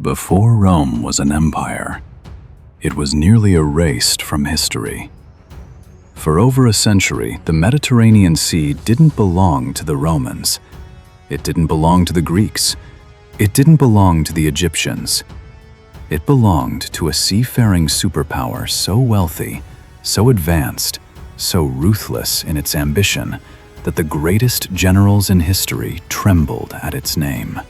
Before Rome was an empire, it was nearly erased from history. For over a century, the Mediterranean Sea didn't belong to the Romans. It didn't belong to the Greeks. It didn't belong to the Egyptians. It belonged to a seafaring superpower so wealthy, so advanced, so ruthless in its ambition that the greatest generals in history trembled at its name.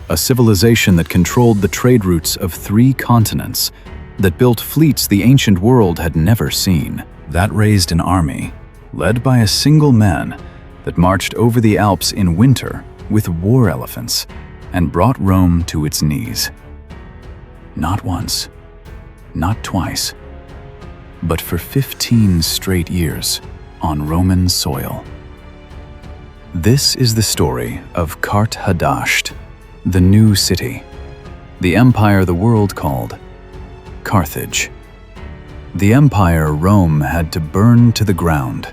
A civilization that controlled the trade routes of 3 continents, that built fleets the ancient world had never seen, that raised an army, led by a single man, that marched over the Alps in winter with war elephants and brought Rome to its knees. Not once, not twice, but for 15 straight years on Roman soil. This is the story of Carthage, the new city, the empire the world called Carthage. The empire Rome had to burn to the ground,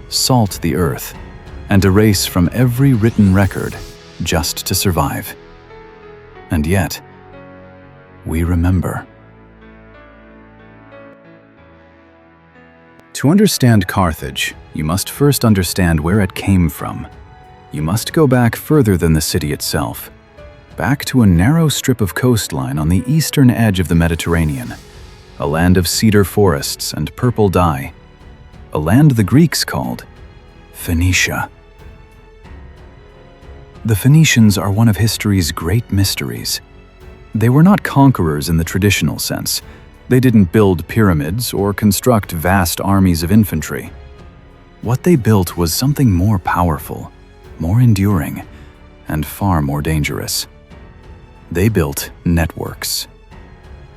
salt the earth, and erase from every written record just to survive. And yet, we remember. To understand Carthage, you must first understand where it came from. You must go back further than the city itself, back to a narrow strip of coastline on the eastern edge of the Mediterranean, a land of cedar forests and purple dye, a land the Greeks called Phoenicia. The Phoenicians are one of history's great mysteries. They were not conquerors in the traditional sense. They didn't build pyramids or construct vast armies of infantry. What they built was something more powerful, more enduring, and far more dangerous. They built networks.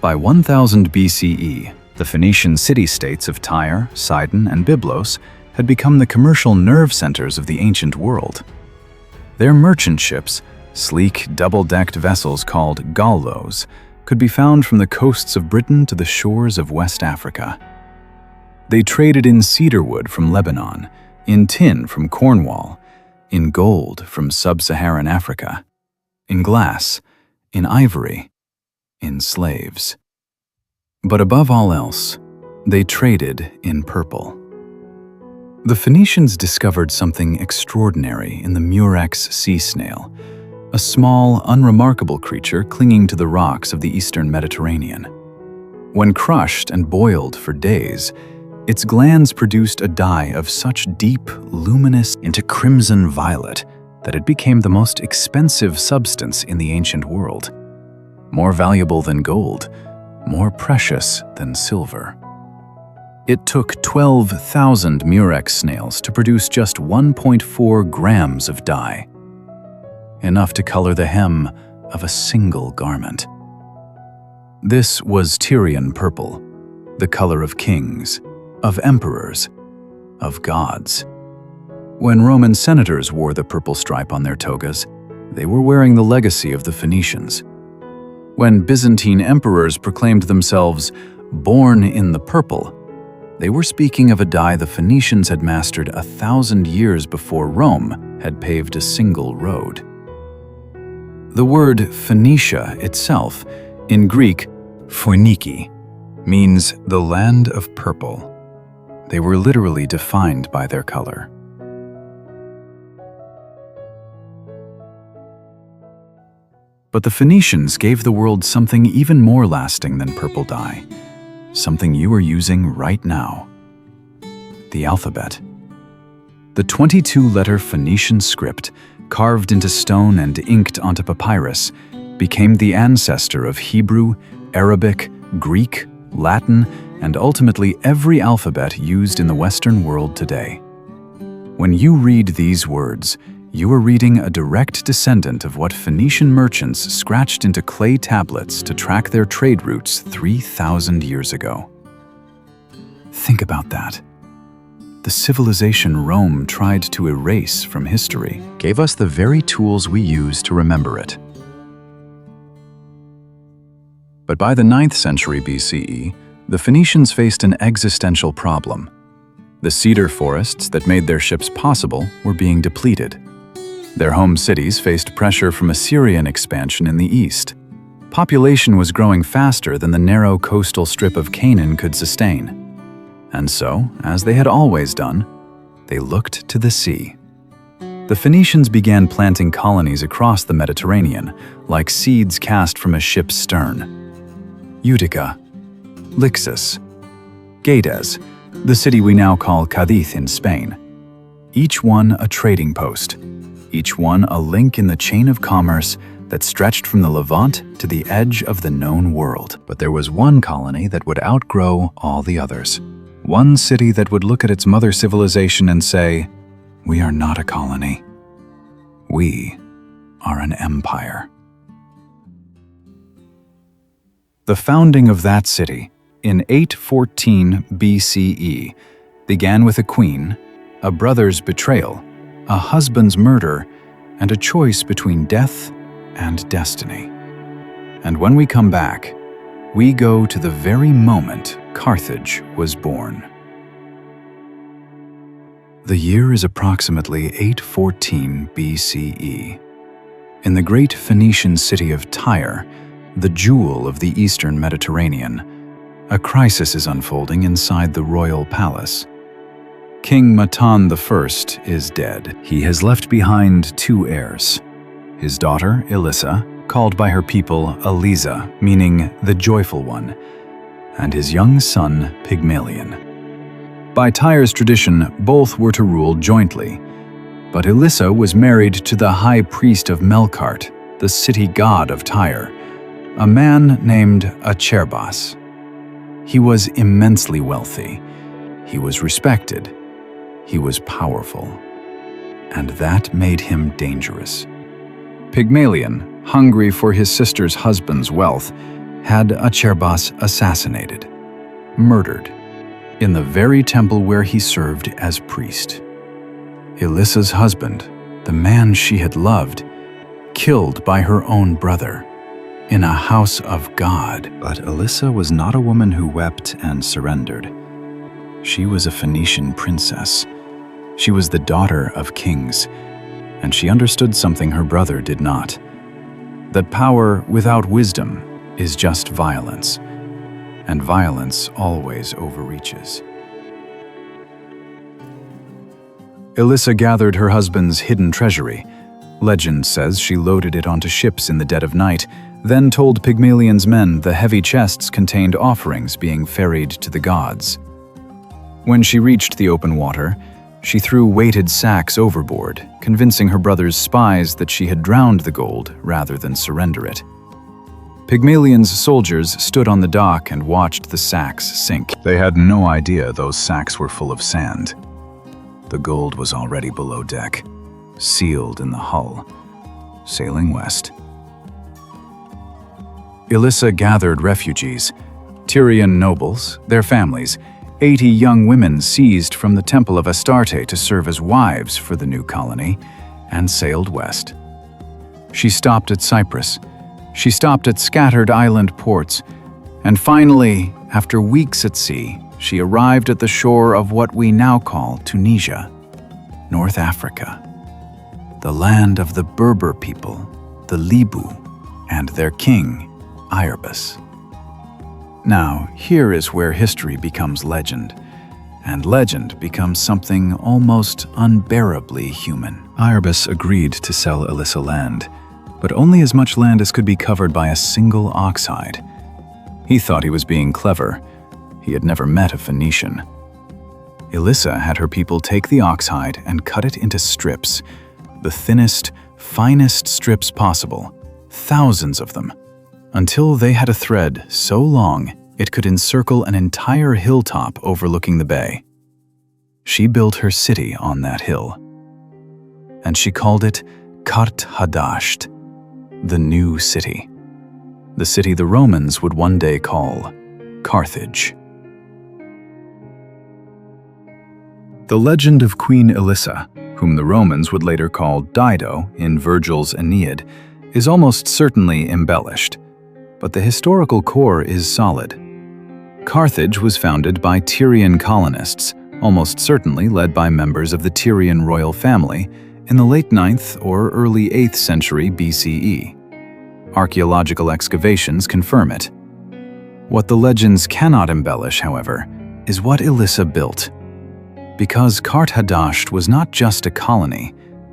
By 1000 BCE, the Phoenician city-states of Tyre, Sidon, and Byblos had become the commercial nerve centers of the ancient world. Their merchant ships, sleek, double-decked vessels called gallos, could be found from the coasts of Britain to the shores of West Africa. They traded in cedarwood from Lebanon, in tin from Cornwall, in gold from sub-Saharan Africa, in glass, in ivory, in slaves. But above all else, they traded in purple. The Phoenicians discovered something extraordinary in the murex sea snail, a small, unremarkable creature clinging to the rocks of the eastern Mediterranean. When crushed and boiled for days, its glands produced a dye of such deep, luminous into crimson violet that it became the most expensive substance in the ancient world, more valuable than gold, more precious than silver. It took 12,000 murex snails to produce just 1.4 grams of dye, enough to color the hem of a single garment. This was Tyrian purple, the color of kings, of emperors, of gods. When Roman senators wore the purple stripe on their togas, they were wearing the legacy of the Phoenicians. When Byzantine emperors proclaimed themselves born in the purple, they were speaking of a dye the Phoenicians had mastered 1,000 years before Rome had paved a single road. The word Phoenicia itself, in Greek, Phoiniki, means the land of purple. They were literally defined by their color. But the Phoenicians gave the world something even more lasting than purple dye, something you are using right now: the alphabet. The 22-letter Phoenician script, carved into stone and inked onto papyrus, became the ancestor of Hebrew, Arabic, Greek, Latin, and ultimately every alphabet used in the Western world today. When you read these words, you are reading a direct descendant of what Phoenician merchants scratched into clay tablets to track their trade routes 3,000 years ago. Think about that. The civilization Rome tried to erase from history gave us the very tools we use to remember it. But by the 9th century BCE, the Phoenicians faced an existential problem. The cedar forests that made their ships possible were being depleted. Their home cities faced pressure from Assyrian expansion in the east. Population was growing faster than the narrow coastal strip of Canaan could sustain. And so, as they had always done, they looked to the sea. The Phoenicians began planting colonies across the Mediterranean, like seeds cast from a ship's stern. Utica, Lixus, Gades, the city we now call Cadiz in Spain. Each one a trading post, each one a link in the chain of commerce that stretched from the Levant to the edge of the known world. But there was one colony that would outgrow all the others. One city that would look at its mother civilization and say, "We are not a colony. We are an empire." The founding of that city, in 814 BCE, began with a queen, a brother's betrayal, a husband's murder, and a choice between death and destiny. And when we come back, we go to the very moment Carthage was born. The year is approximately 814 BCE. In the great Phoenician city of Tyre, the jewel of the eastern Mediterranean, a crisis is unfolding inside the royal palace. King Matan I is dead. He has left behind two heirs. His daughter, Elissa, called by her people Eliza, meaning the joyful one, and his young son, Pygmalion. By Tyre's tradition, both were to rule jointly, but Elissa was married to the high priest of Melkart, the city god of Tyre, a man named Acherbas. He was immensely wealthy, he was respected, he was powerful, and that made him dangerous. Pygmalion, hungry for his sister's husband's wealth, had Acherbas assassinated, murdered, in the very temple where he served as priest. Elissa's husband, the man she had loved, killed by her own brother, in a house of God. But Elissa was not a woman who wept and surrendered. She was a Phoenician princess. She was the daughter of kings, and she understood something her brother did not: that power without wisdom is just violence, and violence always overreaches. Elissa gathered her husband's hidden treasury. Legend says she loaded it onto ships in the dead of night, then told Pygmalion's men the heavy chests contained offerings being ferried to the gods. When she reached the open water, she threw weighted sacks overboard, convincing her brother's spies that she had drowned the gold rather than surrender it. Pygmalion's soldiers stood on the dock and watched the sacks sink. They had no idea those sacks were full of sand. The gold was already below deck, sealed in the hull, sailing west. Elissa gathered refugees, Tyrian nobles, their families, 80 young women seized from the temple of Astarte to serve as wives for the new colony, and sailed west. She stopped at Cyprus. She stopped at scattered island ports, and finally, after weeks at sea, she arrived at the shore of what we now call Tunisia, North Africa, the land of the Berber people, the Libu, and their king, Iarbas. Now, here is where history becomes legend, and legend becomes something almost unbearably human. Iarbas agreed to sell Elissa land, but only as much land as could be covered by a single ox hide. He thought he was being clever. He had never met a Phoenician. Elissa had her people take the ox hide and cut it into strips, the thinnest, finest strips possible, thousands of them, until they had a thread so long it could encircle an entire hilltop overlooking the bay. She built her city on that hill, and she called it Carthage, the new city, the city the Romans would one day call Carthage. The legend of Queen Elissa, whom the Romans would later call Dido in Virgil's Aeneid, is almost certainly embellished, but the historical core is solid. Carthage was founded by Tyrian colonists, almost certainly led by members of the Tyrian royal family, in the late 9th or early 8th century BCE. Archaeological excavations confirm it. What the legends cannot embellish, however, is what Elissa built. Because Carthage was not just a colony,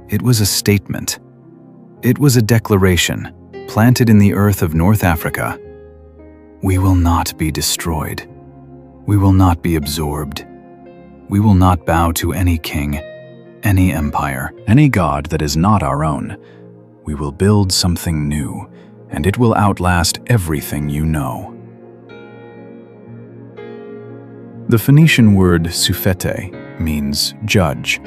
it was a statement. It was a declaration, planted in the earth of North Africa. We will not be destroyed. We will not be absorbed. We will not bow to any king, any empire, any god that is not our own. We will build something new, and it will outlast everything you know. The Phoenician word Tophet means judge.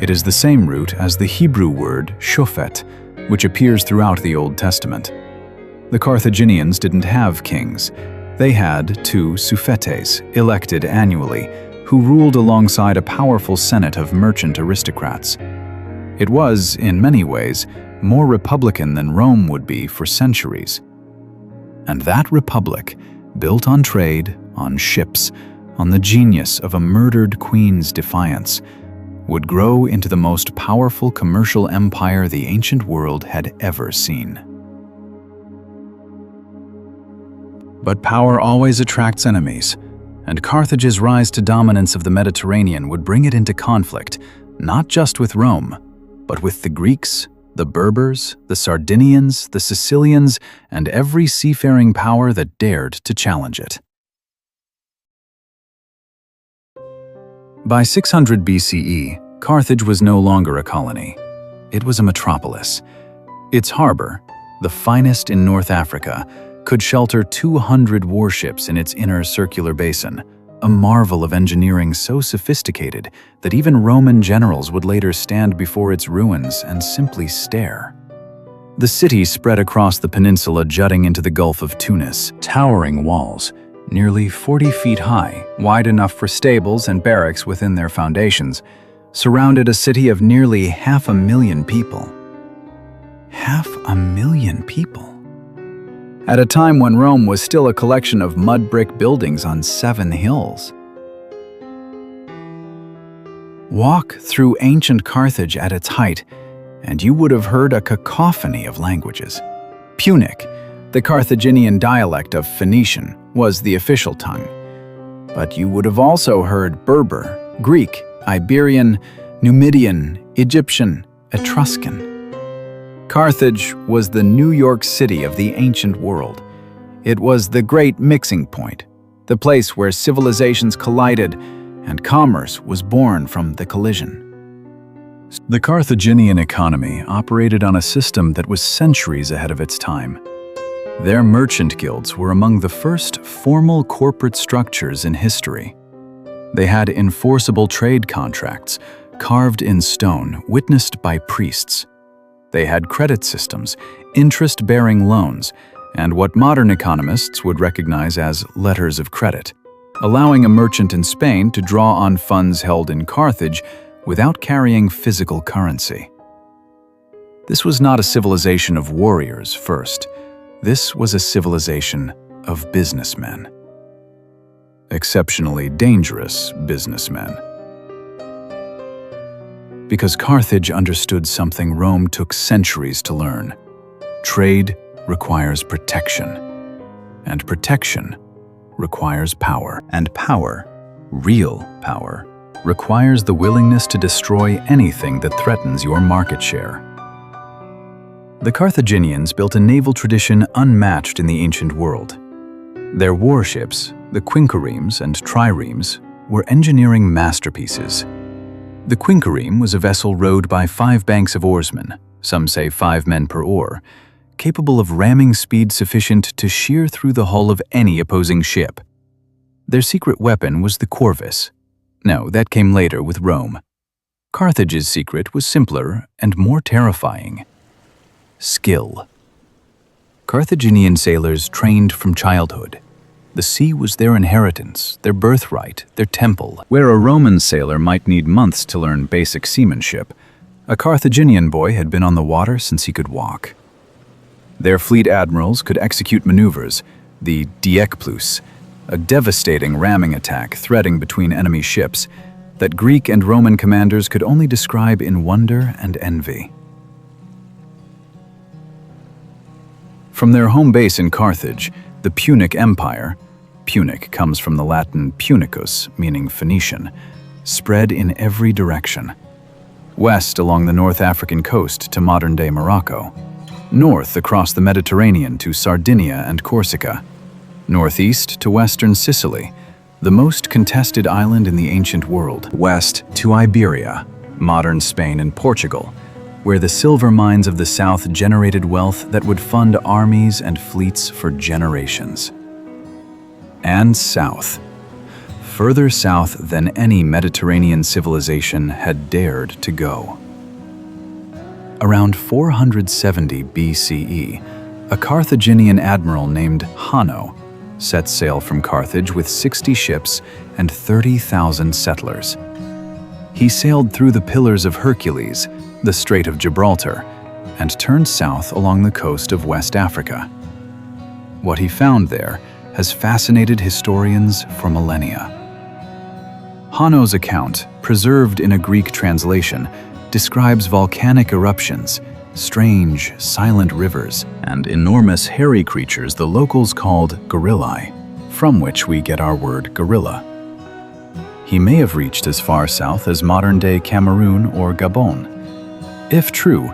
It is the same root as the Hebrew word shofet, which appears throughout the Old Testament. The Carthaginians didn't have kings. They had 2 Tophetes, elected annually, who ruled alongside a powerful senate of merchant aristocrats. It was, in many ways, more republican than Rome would be for centuries. And that republic, built on trade, on ships, on the genius of a murdered queen's defiance, would grow into the most powerful commercial empire the ancient world had ever seen. But power always attracts enemies, and Carthage's rise to dominance of the Mediterranean would bring it into conflict, not just with Rome, but with the Greeks, the Berbers, the Sardinians, the Sicilians, and every seafaring power that dared to challenge it. By 600 BCE, Carthage was no longer a colony. It was a metropolis. Its harbor, the finest in North Africa, could shelter 200 warships in its inner circular basin, a marvel of engineering so sophisticated that even Roman generals would later stand before its ruins and simply stare. The city spread across the peninsula jutting into the Gulf of Tunis, towering walls, nearly 40 feet high, wide enough for stables and barracks within their foundations, surrounded a city of nearly 500,000 people. 500,000 people. At a time when Rome was still a collection of mud brick buildings on 7 hills. Walk through ancient Carthage at its height, and you would have heard a cacophony of languages. Punic, the Carthaginian dialect of Phoenician, was the official tongue. But you would have also heard Berber, Greek, Iberian, Numidian, Egyptian, Etruscan. Carthage was the New York City of the ancient world. It was the great mixing point, the place where civilizations collided and commerce was born from the collision. The Carthaginian economy operated on a system that was centuries ahead of its time. Their merchant guilds were among the first formal corporate structures in history. They had enforceable trade contracts, carved in stone, witnessed by priests. They had credit systems, interest-bearing loans, and what modern economists would recognize as letters of credit, allowing a merchant in Spain to draw on funds held in Carthage without carrying physical currency. This was not a civilization of warriors first. This was a civilization of businessmen. Exceptionally dangerous businessmen. Because Carthage understood something Rome took centuries to learn. Trade requires protection, and protection requires power, and power, real power, requires the willingness to destroy anything that threatens your market share. The Carthaginians built a naval tradition unmatched in the ancient world. Their warships, the quinquiremes and triremes, were engineering masterpieces. The quinquireme was a vessel rowed by 5 banks of oarsmen, some say 5 men per oar, capable of ramming speed sufficient to shear through the hull of any opposing ship. Their secret weapon was the corvus. No, that came later with Rome. Carthage's secret was simpler and more terrifying. Skill. Carthaginian sailors trained from childhood. The sea was their inheritance, their birthright, their temple. Where a Roman sailor might need months to learn basic seamanship, a Carthaginian boy had been on the water since he could walk. Their fleet admirals could execute maneuvers, the diekplus, a devastating ramming attack threading between enemy ships that Greek and Roman commanders could only describe in wonder and envy. From their home base in Carthage, the Punic Empire, Punic comes from the Latin punicus, meaning Phoenician, spread in every direction. West along the North African coast to modern-day Morocco, north across the Mediterranean to Sardinia and Corsica, northeast to western Sicily, the most contested island in the ancient world, west to Iberia, modern Spain and Portugal, where the silver mines of the south generated wealth that would fund armies and fleets for generations. And south, further south than any Mediterranean civilization had dared to go. Around 470 BCE, a Carthaginian admiral named Hanno set sail from Carthage with 60 ships and 30,000 settlers. He sailed through the Pillars of Hercules, the Strait of Gibraltar, and turned south along the coast of West Africa. What he found there has fascinated historians for millennia. Hanno's account, preserved in a Greek translation, describes volcanic eruptions, strange, silent rivers, and enormous hairy creatures the locals called gorillae, from which we get our word gorilla. He may have reached as far south as modern-day Cameroon or Gabon. If true,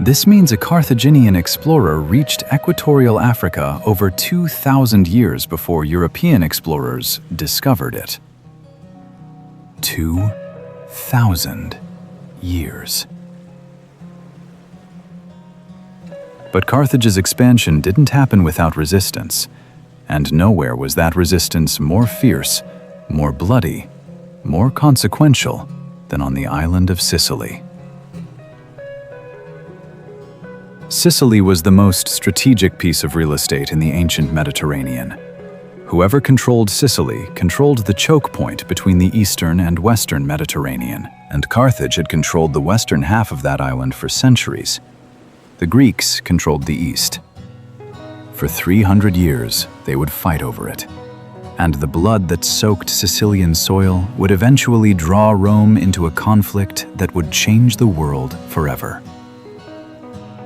this means a Carthaginian explorer reached equatorial Africa over 2,000 years before European explorers discovered it. 2,000 years. But Carthage's expansion didn't happen without resistance, and nowhere was that resistance more fierce, more bloody, more consequential than on the island of Sicily. Sicily was the most strategic piece of real estate in the ancient Mediterranean. Whoever controlled Sicily controlled the choke point between the eastern and western Mediterranean, and Carthage had controlled the western half of that island for centuries. The Greeks controlled the east. For 300 years, they would fight over it, and the blood that soaked Sicilian soil would eventually draw Rome into a conflict that would change the world forever.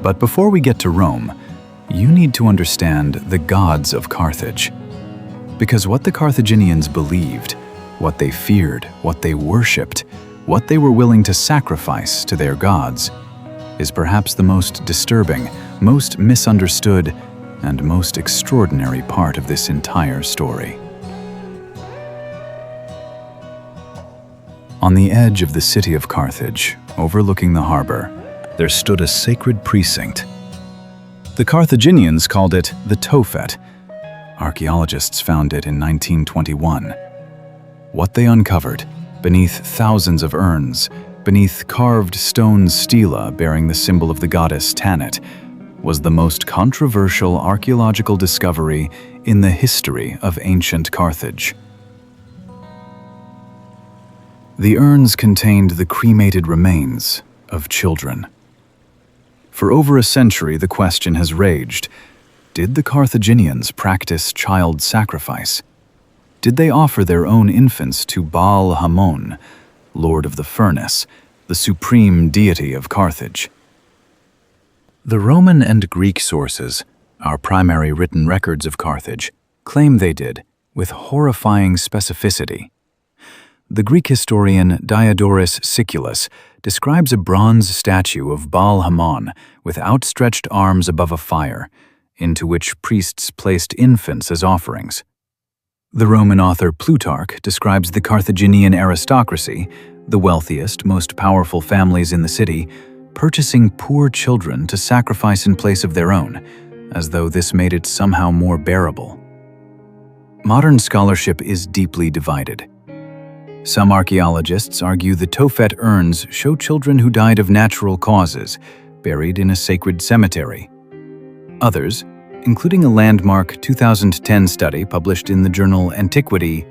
But before we get to Rome, you need to understand the gods of Carthage. Because what the Carthaginians believed, what they feared, what they worshipped, what they were willing to sacrifice to their gods, is perhaps the most disturbing, most misunderstood, and most extraordinary part of this entire story. On the edge of the city of Carthage, overlooking the harbor, there stood a sacred precinct. The Carthaginians called it the Tophet. Archaeologists found it in 1921. What they uncovered, beneath thousands of urns, beneath carved stone stela bearing the symbol of the goddess Tanit, was the most controversial archaeological discovery in the history of ancient Carthage. The urns contained the cremated remains of children. For over a century, the question has raged: did the Carthaginians practice child sacrifice? Did they offer their own infants to Baal Hamon, lord of the furnace, the supreme deity of Carthage? The Roman and Greek sources, our primary written records of Carthage, claim they did, with horrifying specificity. The Greek historian Diodorus Siculus describes a bronze statue of Baal Hamon with outstretched arms above a fire, into which priests placed infants as offerings. The Roman author Plutarch describes the Carthaginian aristocracy, the wealthiest, most powerful families in the city, purchasing poor children to sacrifice in place of their own, as though this made it somehow more bearable. Modern scholarship is deeply divided. Some archaeologists argue the Tophet urns show children who died of natural causes, buried in a sacred cemetery. Others, including a landmark 2010 study published in the journal Antiquity,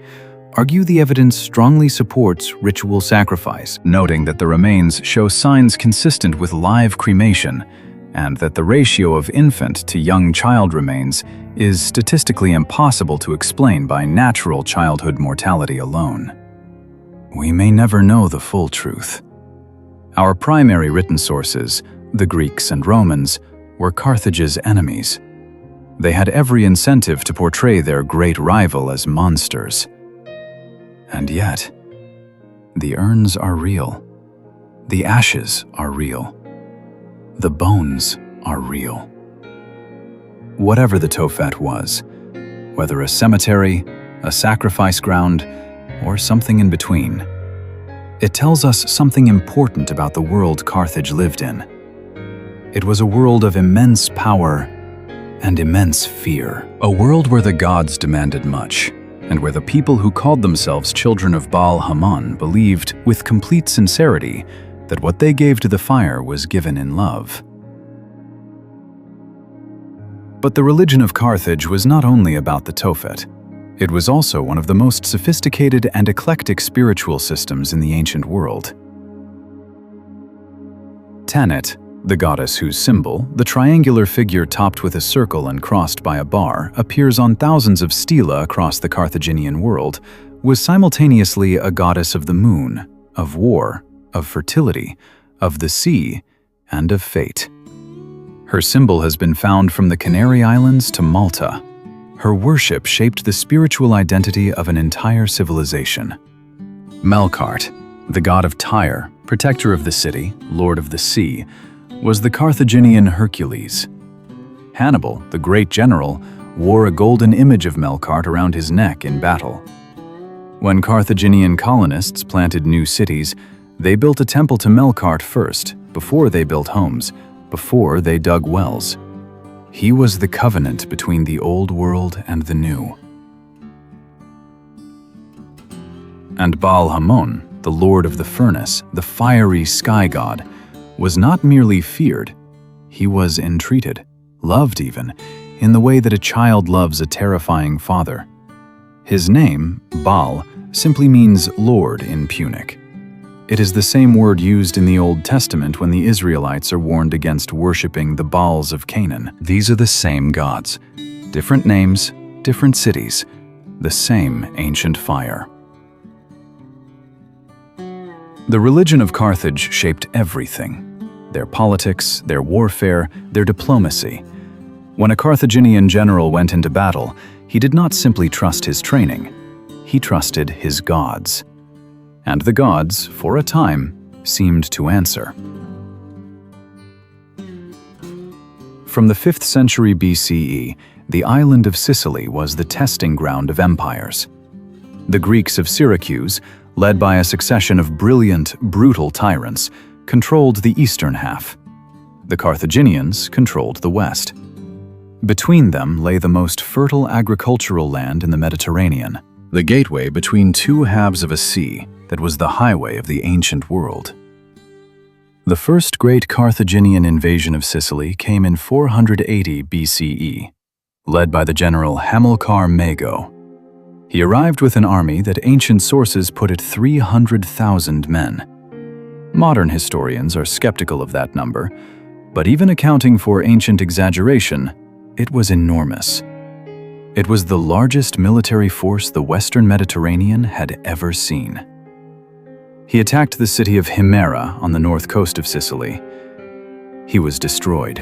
argue the evidence strongly supports ritual sacrifice, noting that the remains show signs consistent with live cremation, and that the ratio of infant to young child remains is statistically impossible to explain by natural childhood mortality alone. We may never know the full truth. Our primary written sources, the Greeks and Romans, were Carthage's enemies. They had every incentive to portray their great rival as monsters. And yet, the urns are real. The ashes are real. The bones are real. Whatever the Tophet was, whether a cemetery, a sacrifice ground, or something in between, it tells us something important about the world Carthage lived in. It was a world of immense power and immense fear. A world where the gods demanded much, and where the people who called themselves children of Baal Haman believed, with complete sincerity, that what they gave to the fire was given in love. But the religion of Carthage was not only about the Tophet. It was also one of the most sophisticated and eclectic spiritual systems in the ancient world. Tanit, the goddess whose symbol, the triangular figure topped with a circle and crossed by a bar, appears on thousands of stela across the Carthaginian world, was simultaneously a goddess of the moon, of war, of fertility, of the sea, and of fate. Her symbol has been found from the Canary Islands to Malta. Her worship shaped the spiritual identity of an entire civilization. Melkart, the god of Tyre, protector of the city, lord of the sea, was the Carthaginian Hercules. Hannibal, the great general, wore a golden image of Melkart around his neck in battle. When Carthaginian colonists planted new cities, they built a temple to Melkart first, before they built homes, before they dug wells. He was the covenant between the old world and the new. And Baal Hamon, the lord of the furnace, the fiery sky god, was not merely feared, he was entreated, loved even, in the way that a child loves a terrifying father. His name, Baal, simply means Lord in Punic. It is the same word used in the Old Testament when the Israelites are warned against worshipping the Baals of Canaan. These are the same gods, different names, different cities, the same ancient fire. The religion of Carthage shaped everything: their politics, their warfare, their diplomacy. When a Carthaginian general went into battle, he did not simply trust his training, he trusted his gods. And the gods, for a time, seemed to answer. From the 5th century BCE, the island of Sicily was the testing ground of empires. The Greeks of Syracuse, led by a succession of brilliant, brutal tyrants, controlled the eastern half. The Carthaginians controlled the west. Between them lay the most fertile agricultural land in the Mediterranean, the gateway between two halves of a sea that was the highway of the ancient world. The first great Carthaginian invasion of Sicily came in 480 BCE, led by the general Hamilcar Mago. He arrived with an army that ancient sources put at 300,000 men. Modern historians are skeptical of that number, but even accounting for ancient exaggeration, it was enormous. It was the largest military force the Western Mediterranean had ever seen. He attacked the city of Himera on the north coast of Sicily. He was destroyed.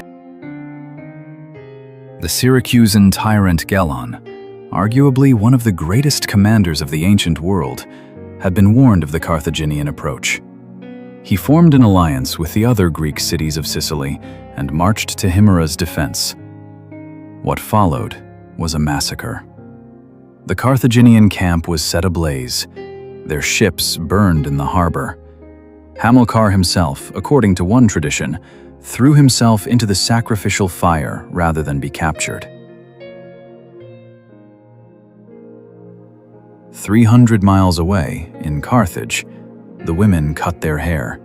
The Syracusan tyrant Gelon, arguably one of the greatest commanders of the ancient world, had been warned of the Carthaginian approach. He formed an alliance with the other Greek cities of Sicily and marched to Himera's defense. What followed was a massacre. The Carthaginian camp was set ablaze. Their ships burned in the harbor. Hamilcar himself, according to one tradition, threw himself into the sacrificial fire rather than be captured. 300 miles away, in Carthage, the women cut their hair.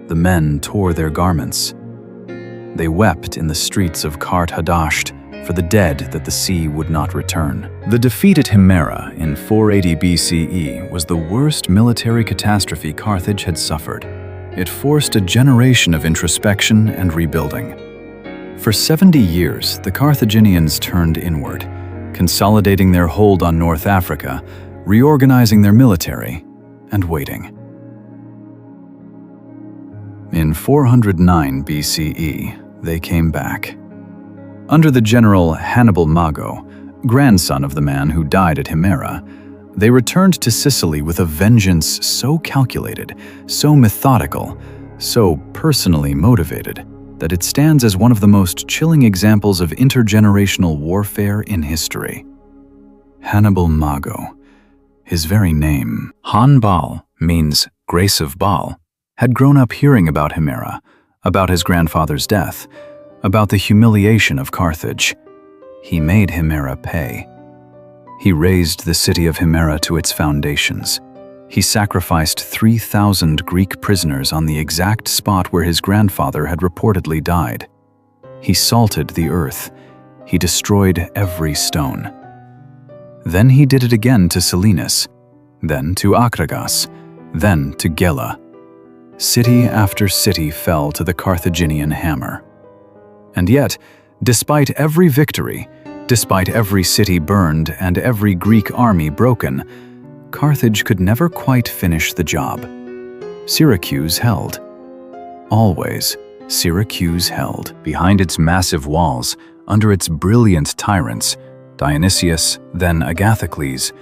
The men tore their garments. They wept in the streets of Carthage for the dead that the sea would not return. The defeat at Himera in 480 BCE was the worst military catastrophe Carthage had suffered. It forced a generation of introspection and rebuilding. For 70 years, the Carthaginians turned inward, consolidating their hold on North Africa, reorganizing their military, and waiting. In 409 BCE, they came back. Under the general Hannibal Mago, grandson of the man who died at Himera, they returned to Sicily with a vengeance so calculated, so methodical, so personally motivated, that it stands as one of the most chilling examples of intergenerational warfare in history. Hannibal Mago. His very name, Hannibal, means grace of Baal, had grown up hearing about Himera, about his grandfather's death, about the humiliation of Carthage. He made Himera pay. He razed the city of Himera to its foundations. He sacrificed 3,000 Greek prisoners on the exact spot where his grandfather had reportedly died. He salted the earth. He destroyed every stone. Then he did it again to Selinus, then to Akragas, then to Gela. City after city fell to the Carthaginian hammer. And yet, despite every victory, despite every city burned and every Greek army broken, Carthage could never quite finish the job. Syracuse held. Always, Syracuse held. Behind its massive walls, under its brilliant tyrants, Dionysius, then Agathocles,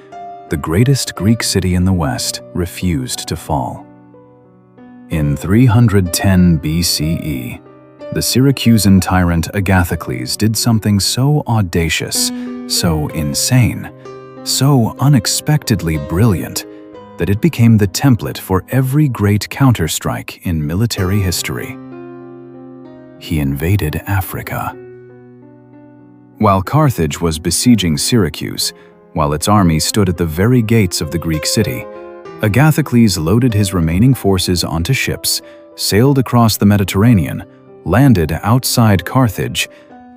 the greatest Greek city in the West, refused to fall. In 310 BCE, the Syracusan tyrant Agathocles did something so audacious, so insane, so unexpectedly brilliant, that it became the template for every great counterstrike in military history. He invaded Africa. While Carthage was besieging Syracuse, while its army stood at the very gates of the Greek city, Agathocles loaded his remaining forces onto ships, sailed across the Mediterranean, landed outside Carthage,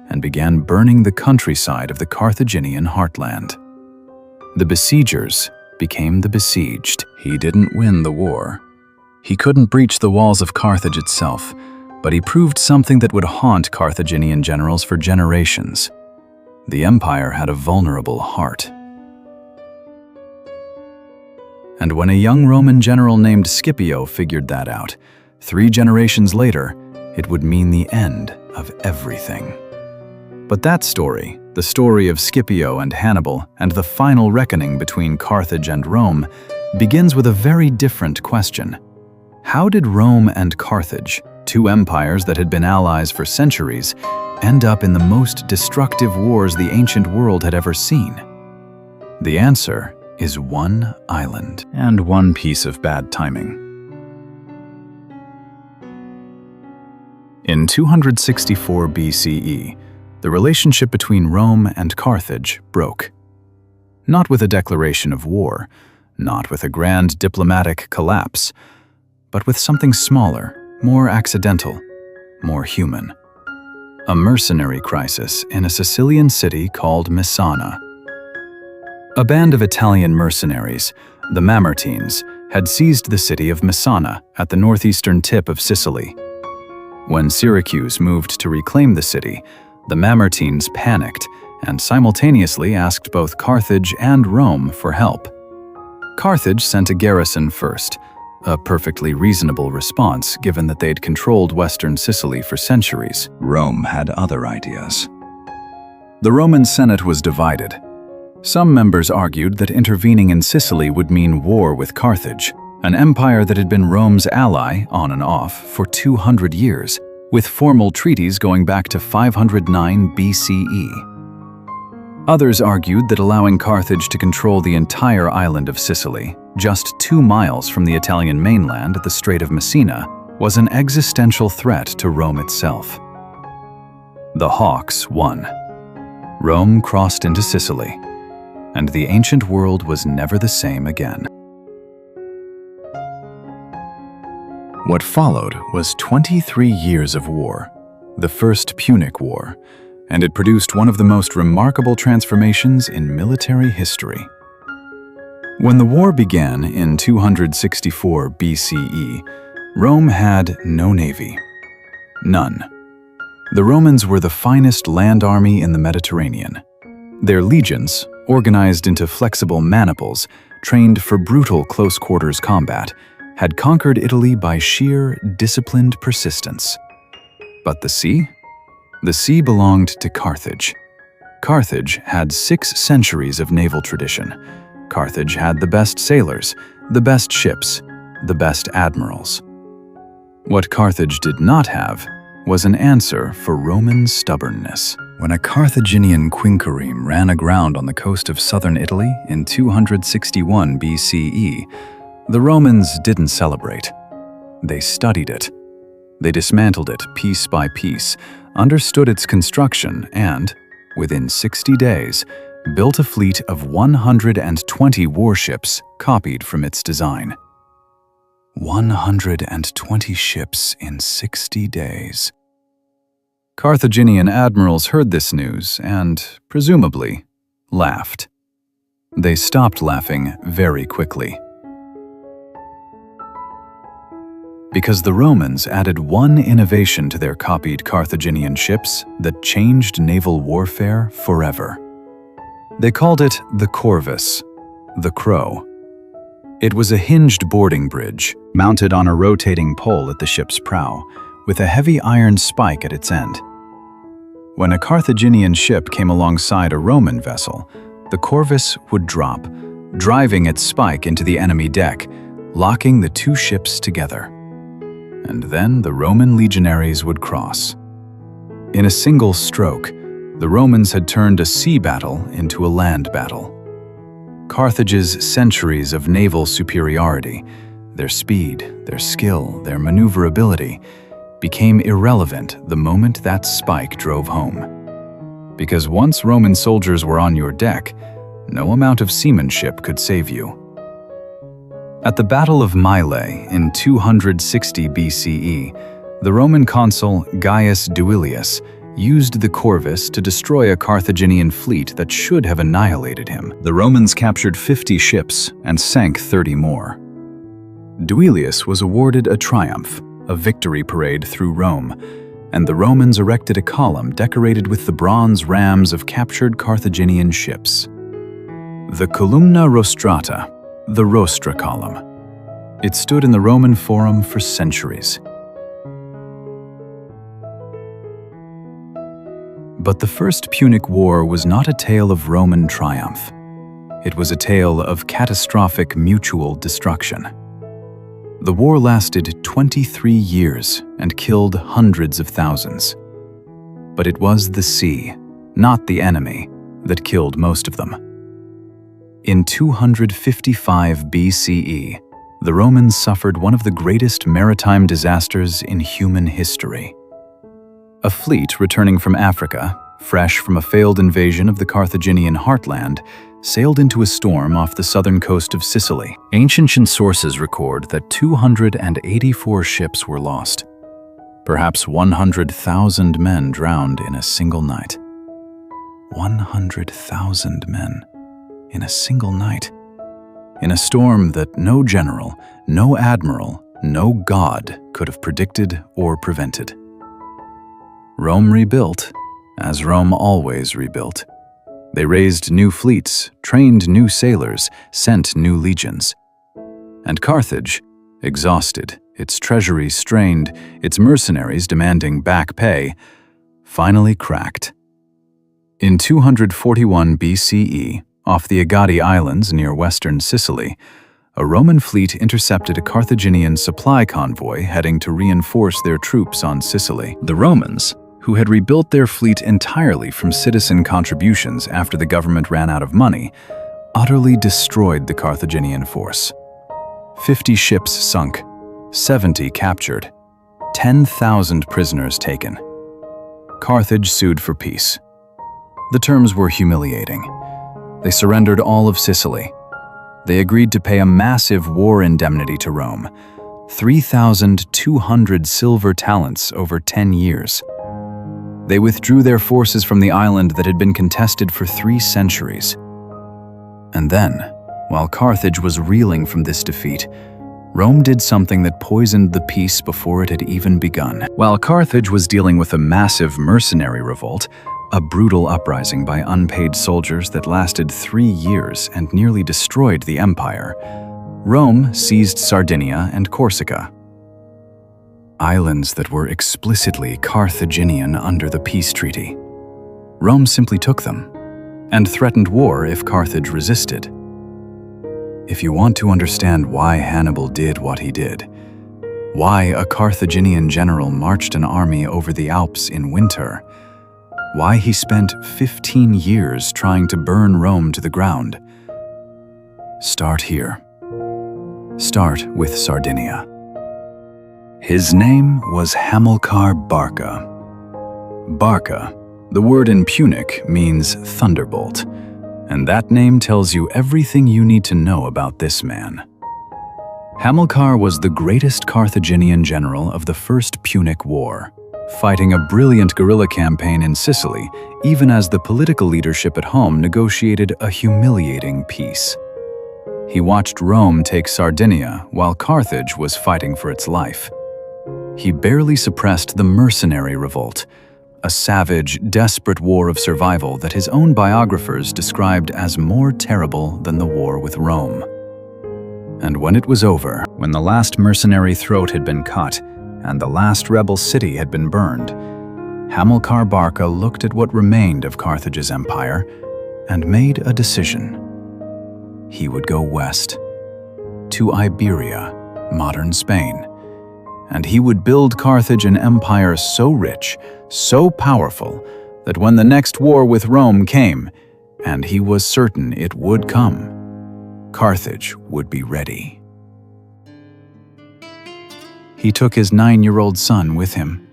and began burning the countryside of the Carthaginian heartland. The besiegers became the besieged. He didn't win the war. He couldn't breach the walls of Carthage itself, but he proved something that would haunt Carthaginian generals for generations. The empire had a vulnerable heart. And when a young Roman general named Scipio figured that out, 3 generations later, it would mean the end of everything. But that story, the story of Scipio and Hannibal and the final reckoning between Carthage and Rome, begins with a very different question. How did Rome and Carthage, 2 empires that had been allies for centuries, end up in the most destructive wars the ancient world had ever seen? The answer is one island and one piece of bad timing. In 264 BCE, the relationship between Rome and Carthage broke. Not with a declaration of war, not with a grand diplomatic collapse, but with something smaller, more accidental, more human. A mercenary crisis in a Sicilian city called Messana. A band of Italian mercenaries, the Mamertines, had seized the city of Messana at the northeastern tip of Sicily. When Syracuse moved to reclaim the city, the Mamertines panicked and simultaneously asked both Carthage and Rome for help. Carthage sent a garrison first, a perfectly reasonable response given that they'd controlled western Sicily for centuries. Rome had other ideas. The Roman Senate was divided. Some members argued that intervening in Sicily would mean war with Carthage, an empire that had been Rome's ally, on and off, for 200 years, with formal treaties going back to 509 BCE. Others argued that allowing Carthage to control the entire island of Sicily, just 2 miles from the Italian mainland at the Strait of Messina, was an existential threat to Rome itself. The Hawks won. Rome crossed into Sicily, and the ancient world was never the same again. What followed was 23 years of war, the First Punic War, and it produced one of the most remarkable transformations in military history. When the war began in 264 BCE, Rome had no navy. None. The Romans were the finest land army in the Mediterranean. Their legions, organized into flexible maniples, trained for brutal close-quarters combat, had conquered Italy by sheer, disciplined persistence. But the sea? The sea belonged to Carthage. Carthage had 6 centuries of naval tradition. Carthage had the best sailors, the best ships, the best admirals. What Carthage did not have was an answer for Roman stubbornness. When a Carthaginian quinquereme ran aground on the coast of southern Italy in 261 BCE, the Romans didn't celebrate. They studied it. They dismantled it piece by piece, understood its construction, and, within 60 days, built a fleet of 120 warships copied from its design. 120 ships in 60 days. Carthaginian admirals heard this news and, presumably, laughed. They stopped laughing very quickly. Because the Romans added one innovation to their copied Carthaginian ships that changed naval warfare forever. They called it the corvus, the crow. It was a hinged boarding bridge, mounted on a rotating pole at the ship's prow, with a heavy iron spike at its end. When a Carthaginian ship came alongside a Roman vessel, the corvus would drop, driving its spike into the enemy deck, locking the two ships together. And then the Roman legionaries would cross. In a single stroke, the Romans had turned a sea battle into a land battle. Carthage's centuries of naval superiority, their speed, their skill, their maneuverability, became irrelevant the moment that spike drove home. Because once Roman soldiers were on your deck, no amount of seamanship could save you. At the Battle of Mylae in 260 BCE, the Roman consul Gaius Duilius used the corvus to destroy a Carthaginian fleet that should have annihilated him. The Romans captured 50 ships and sank 30 more. Duilius was awarded a triumph, a victory parade through Rome, and the Romans erected a column decorated with the bronze rams of captured Carthaginian ships. The Columna Rostrata, the Rostra column. It stood in the Roman Forum for centuries. But the First Punic War was not a tale of Roman triumph. It was a tale of catastrophic mutual destruction. The war lasted 23 years and killed hundreds of thousands. But it was the sea, not the enemy, that killed most of them. In 255 BCE, the Romans suffered one of the greatest maritime disasters in human history. A fleet returning from Africa, fresh from a failed invasion of the Carthaginian heartland, sailed into a storm off the southern coast of Sicily. Ancient sources record that 284 ships were lost. Perhaps 100,000 men drowned in a single night. 100,000 men in a single night. In a storm that no general, no admiral, no god could have predicted or prevented. Rome rebuilt, as Rome always rebuilt. They raised new fleets, trained new sailors, sent new legions. And Carthage, exhausted, its treasury strained, its mercenaries demanding back pay, finally cracked. In 241 BCE, off the Agadi Islands near western Sicily, a Roman fleet intercepted a Carthaginian supply convoy heading to reinforce their troops on Sicily. The Romans, who had rebuilt their fleet entirely from citizen contributions after the government ran out of money, utterly destroyed the Carthaginian force. 50 ships sunk, 70 captured, 10,000 prisoners taken. Carthage sued for peace. The terms were humiliating. They surrendered all of Sicily. They agreed to pay a massive war indemnity to Rome, 3,200 silver talents over 10 years. They withdrew their forces from the island that had been contested for 3 centuries. And then, while Carthage was reeling from this defeat, Rome did something that poisoned the peace before it had even begun. While Carthage was dealing with a massive mercenary revolt, a brutal uprising by unpaid soldiers that lasted 3 years and nearly destroyed the empire, Rome seized Sardinia and Corsica. islands that were explicitly Carthaginian under the peace treaty. Rome simply took them and threatened war if Carthage resisted. If you want to understand why Hannibal did what he did, why a Carthaginian general marched an army over the Alps in winter, why he spent 15 years trying to burn Rome to the ground, start here. Start with Sardinia. His name was Hamilcar Barca. Barca, the word in Punic, means thunderbolt, and that name tells you everything you need to know about this man. Hamilcar was the greatest Carthaginian general of the First Punic War, fighting a brilliant guerrilla campaign in Sicily, even as the political leadership at home negotiated a humiliating peace. He watched Rome take Sardinia while Carthage was fighting for its life. He barely suppressed the mercenary revolt, a savage, desperate war of survival that his own biographers described as more terrible than the war with Rome. And when it was over, when the last mercenary throat had been cut and the last rebel city had been burned, Hamilcar Barca looked at what remained of Carthage's empire and made a decision. He would go west, to Iberia, modern Spain, and he would build Carthage an empire so rich, so powerful, that when the next war with Rome came, and he was certain it would come, Carthage would be ready. He took his 9-year-old son with him.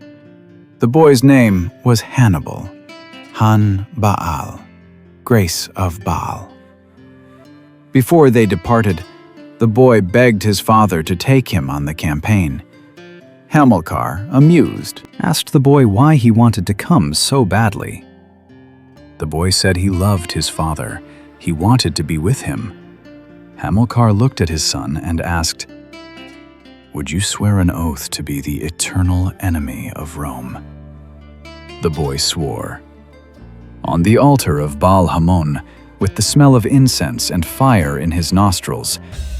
The boy's name was Hannibal, Han-Baal, grace of Baal. Before they departed, the boy begged his father to take him on the campaign. Hamilcar, amused, asked the boy why he wanted to come so badly. The boy said he loved his father. He wanted to be with him. Hamilcar looked at his son and asked, "Would you swear an oath to be the eternal enemy of Rome?" The boy swore. On the altar of Baal Hamon, with the smell of incense and fire in his nostrils,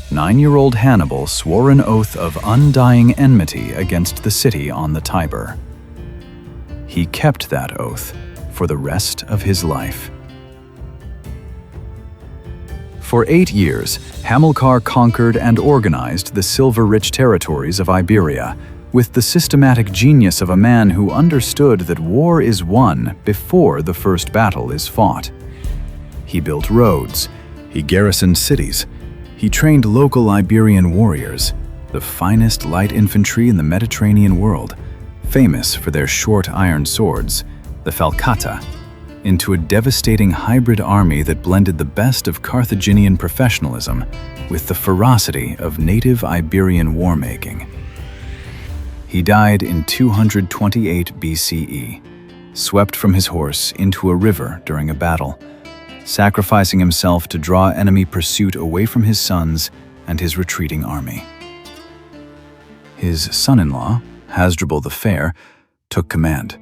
9-year-old Hannibal swore an oath of undying enmity against the city on the Tiber. He kept that oath for the rest of his life. For 8 years, Hamilcar conquered and organized the silver-rich territories of Iberia, with the systematic genius of a man who understood that war is won before the first battle is fought. He built roads, he garrisoned cities, he trained local Iberian warriors, the finest light infantry in the Mediterranean world, famous for their short iron swords, the falcata, into a devastating hybrid army that blended the best of Carthaginian professionalism with the ferocity of native Iberian war-making. He died in 228 BCE, swept from his horse into a river during a battle, sacrificing himself to draw enemy pursuit away from his sons and his retreating army. His son-in-law, Hasdrubal the Fair, took command.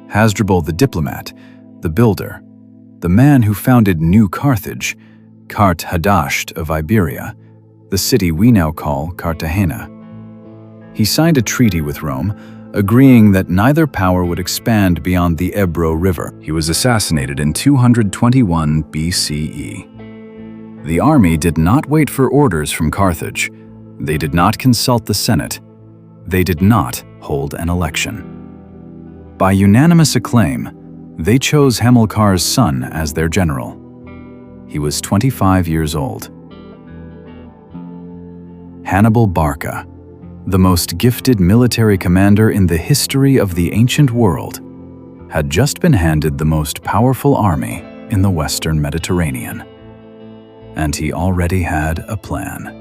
Hasdrubal the diplomat, the builder, the man who founded New Carthage, Carthage of Iberia, the city we now call Cartagena. He signed a treaty with Rome, agreeing that neither power would expand beyond the Ebro River. He was assassinated in 221 BCE. The army did not wait for orders from Carthage. They did not consult the Senate. They did not hold an election. By unanimous acclaim, they chose Hamilcar's son as their general. He was 25 years old. Hannibal Barca, the most gifted military commander in the history of the ancient world, had just been handed the most powerful army in the Western Mediterranean. And he already had a plan.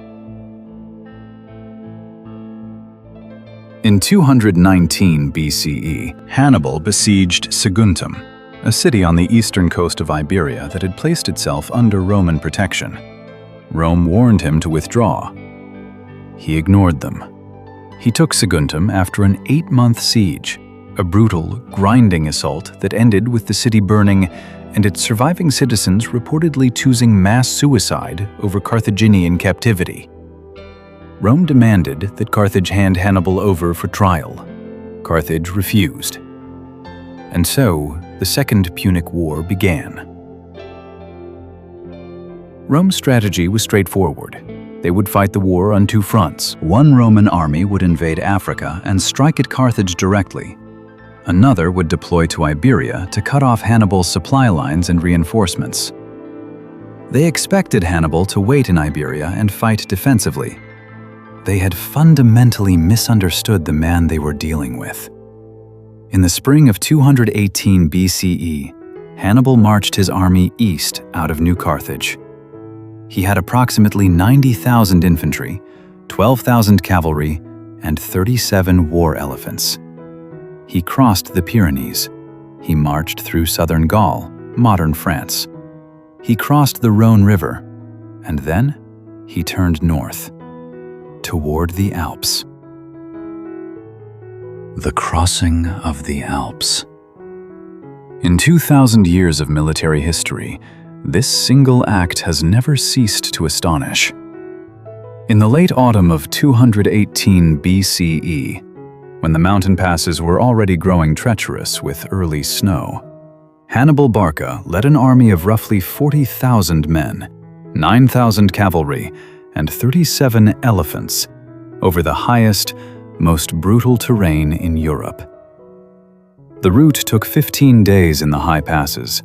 In 219 BCE, Hannibal besieged Saguntum, a city on the eastern coast of Iberia that had placed itself under Roman protection. Rome warned him to withdraw. He ignored them. He took Saguntum after an 8-month siege, a brutal, grinding assault that ended with the city burning and its surviving citizens reportedly choosing mass suicide over Carthaginian captivity. Rome demanded that Carthage hand Hannibal over for trial. Carthage refused. And so, the Second Punic War began. Rome's strategy was straightforward. They would fight the war on two fronts. One Roman army would invade Africa and strike at Carthage directly. Another would deploy to Iberia to cut off Hannibal's supply lines and reinforcements. They expected Hannibal to wait in Iberia and fight defensively. They had fundamentally misunderstood the man they were dealing with. In the spring of 218 BCE, Hannibal marched his army east out of New Carthage. He had approximately 90,000 infantry, 12,000 cavalry, and 37 war elephants. He crossed the Pyrenees. He marched through southern Gaul, modern France. He crossed the Rhone River, and then he turned north, toward the Alps. The crossing of the Alps. In 2,000 years of military history, this single act has never ceased to astonish. In the late autumn of 218 BCE, when the mountain passes were already growing treacherous with early snow, Hannibal Barca led an army of roughly 40,000 men, 9,000 cavalry, and 37 elephants over the highest, most brutal terrain in Europe. The route took 15 days in the high passes.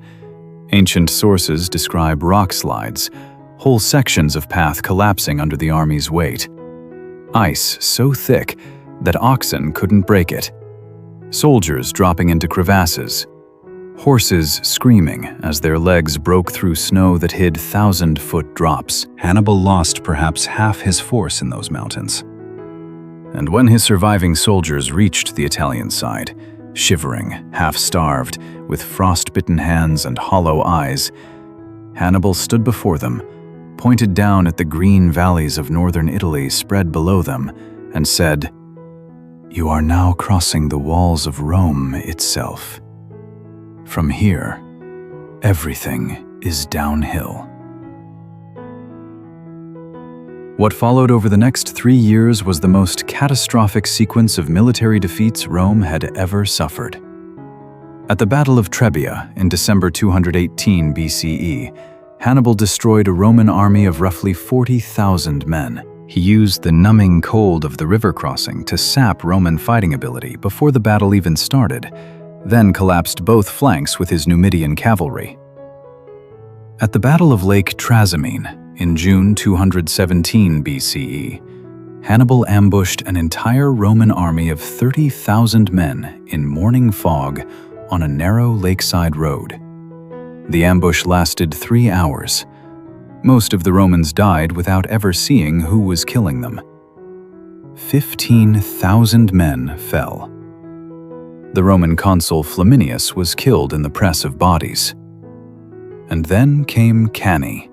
Ancient sources describe rock slides, whole sections of path collapsing under the army's weight. Ice so thick that oxen couldn't break it. Soldiers dropping into crevasses. Horses screaming as their legs broke through snow that hid 1,000-foot drops. Hannibal lost perhaps half his force in those mountains. And when his surviving soldiers reached the Italian side, shivering, half-starved, with frost-bitten hands and hollow eyes, Hannibal stood before them, pointed down at the green valleys of northern Italy spread below them, and said, "You are now crossing the walls of Rome itself. From here, everything is downhill." What followed over the next 3 years was the most catastrophic sequence of military defeats Rome had ever suffered. At the Battle of Trebia in December 218 BCE, Hannibal destroyed a Roman army of roughly 40,000 men. He used the numbing cold of the river crossing to sap Roman fighting ability before the battle even started, then collapsed both flanks with his Numidian cavalry. At the Battle of Lake Trasimene in June 217 BCE, Hannibal ambushed an entire Roman army of 30,000 men in morning fog on a narrow lakeside road. The ambush lasted 3 hours. Most of the Romans died without ever seeing who was killing them. 15,000 men fell. The Roman consul Flaminius was killed in the press of bodies. And then came Cannae.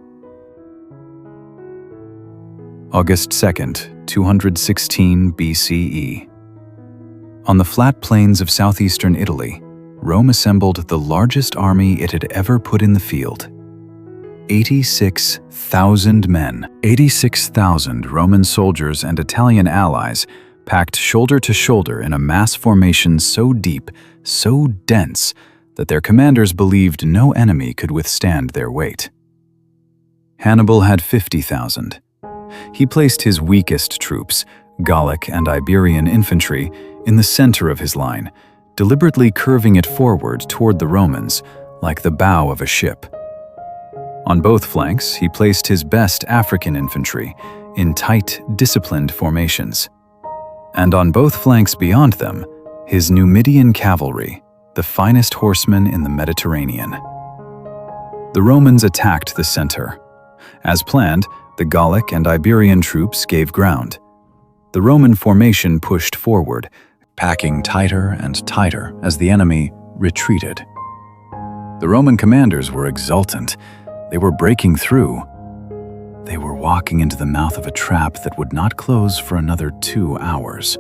August 2nd, 216 BCE. On the flat plains of southeastern Italy, Rome assembled the largest army it had ever put in the field. 86,000 men, 86,000 Roman soldiers and Italian allies packed shoulder to shoulder in a mass formation so deep, so dense, that their commanders believed no enemy could withstand their weight. Hannibal had 50,000. He placed his weakest troops, Gallic and Iberian infantry, in the center of his line, deliberately curving it forward toward the Romans, like the bow of a ship. On both flanks, he placed his best African infantry in tight, disciplined formations. And on both flanks beyond them, his Numidian cavalry, the finest horsemen in the Mediterranean. The Romans attacked the center. As planned, the Gallic and Iberian troops gave ground. The Roman formation pushed forward, packing tighter and tighter as the enemy retreated. The Roman commanders were exultant. They were breaking through. They were walking into the mouth of a trap that would not close for another 2 hours.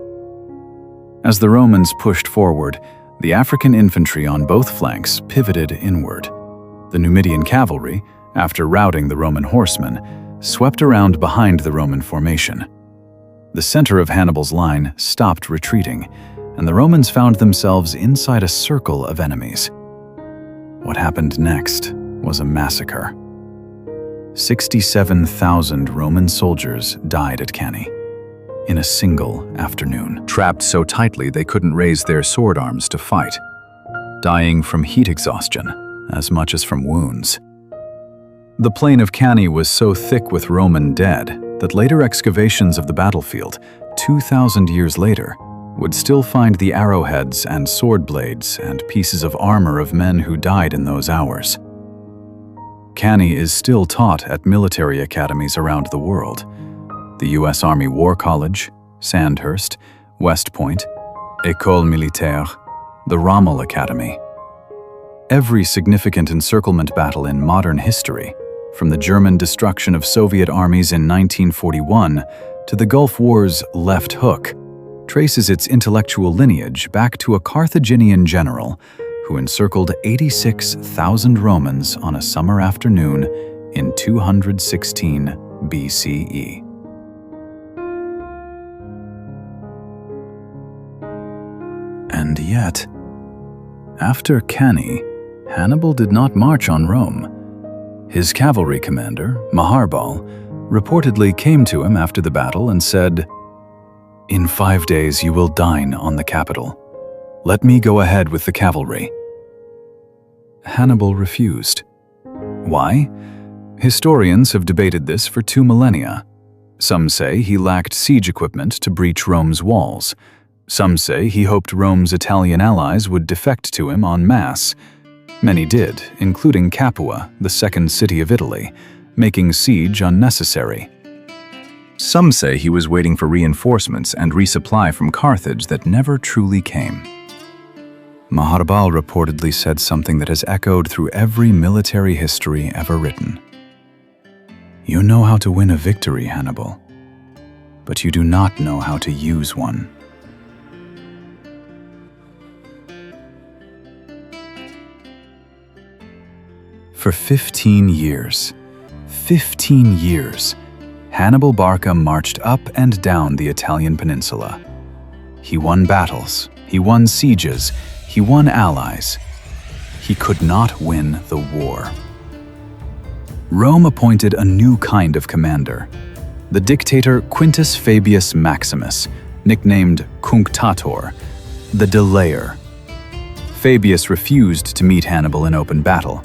As the Romans pushed forward, the African infantry on both flanks pivoted inward. The Numidian cavalry, after routing the Roman horsemen, swept around behind the Roman formation. The center of Hannibal's line stopped retreating, and the Romans found themselves inside a circle of enemies. What happened next was a massacre. 67,000 Roman soldiers died at Cannae in a single afternoon, trapped so tightly they couldn't raise their sword arms to fight, dying from heat exhaustion as much as from wounds. The plain of Cannae was so thick with Roman dead that later excavations of the battlefield, 2,000 years later, would still find the arrowheads and sword blades and pieces of armor of men who died in those hours. Cannae is still taught at military academies around the world: the U.S. Army War College, Sandhurst, West Point, École Militaire, the Rommel Academy. Every significant encirclement battle in modern history, from the German destruction of Soviet armies in 1941 to the Gulf War's left hook, traces its intellectual lineage back to a Carthaginian general who encircled 86,000 Romans on a summer afternoon in 216 BCE. And yet, after Cannae, Hannibal did not march on Rome. His cavalry commander, Hannibal, reportedly came to him after the battle and said, "In 5 days you will dine on the capital. Let me go ahead with the cavalry." Hannibal refused. Why? Historians have debated this for 2 millennia. Some say he lacked siege equipment to breach Rome's walls. Some say he hoped Rome's Italian allies would defect to him en masse. Many did, including Capua, the second city of Italy, making siege unnecessary. Some say he was waiting for reinforcements and resupply from Carthage that never truly came. Hannibal reportedly said something that has echoed through every military history ever written. "You know how to win a victory, Hannibal, but you do not know how to use one." For 15 years, Hannibal Barca marched up and down the Italian peninsula. He won battles, he won sieges, he won allies. He could not win the war. Rome appointed a new kind of commander, the dictator Quintus Fabius Maximus, nicknamed Cunctator, the Delayer. Fabius refused to meet Hannibal in open battle.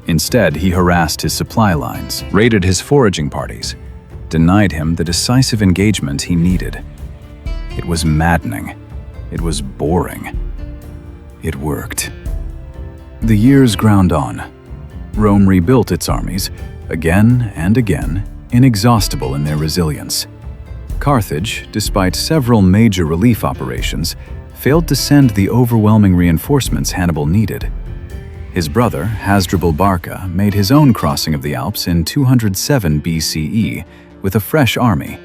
Instead, he harassed his supply lines, raided his foraging parties, denied him the decisive engagement he needed. It was maddening. It was boring. It worked. The years ground on. Rome rebuilt its armies, again and again, inexhaustible in their resilience. Carthage, despite several major relief operations, failed to send the overwhelming reinforcements Hannibal needed. His brother, Hasdrubal Barca, made his own crossing of the Alps in 207 BCE with a fresh army,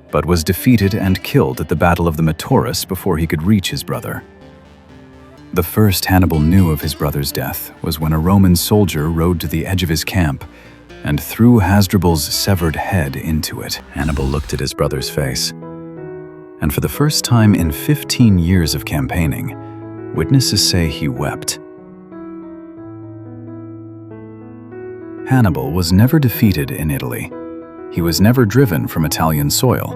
but was defeated and killed at the Battle of the Metaurus before he could reach his brother. The first Hannibal knew of his brother's death was when a Roman soldier rode to the edge of his camp and threw Hasdrubal's severed head into it. Hannibal looked at his brother's face, and for the first time in 15 years of campaigning, witnesses say he wept. Hannibal was never defeated in Italy. He was never driven from Italian soil.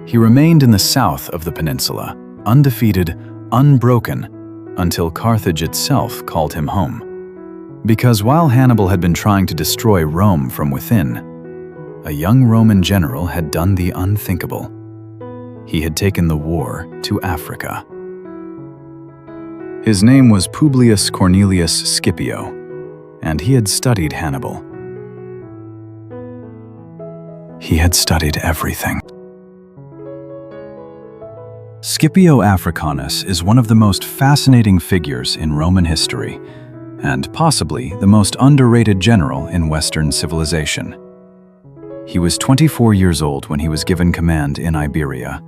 He remained in the south of the peninsula, undefeated, unbroken, until Carthage itself called him home. Because while Hannibal had been trying to destroy Rome from within, a young Roman general had done the unthinkable. He had taken the war to Africa. His name was Publius Cornelius Scipio, and he had studied Hannibal. He had studied everything. Scipio Africanus is one of the most fascinating figures in Roman history, and possibly the most underrated general in Western civilization. He was 24 years old when he was given command in Iberia,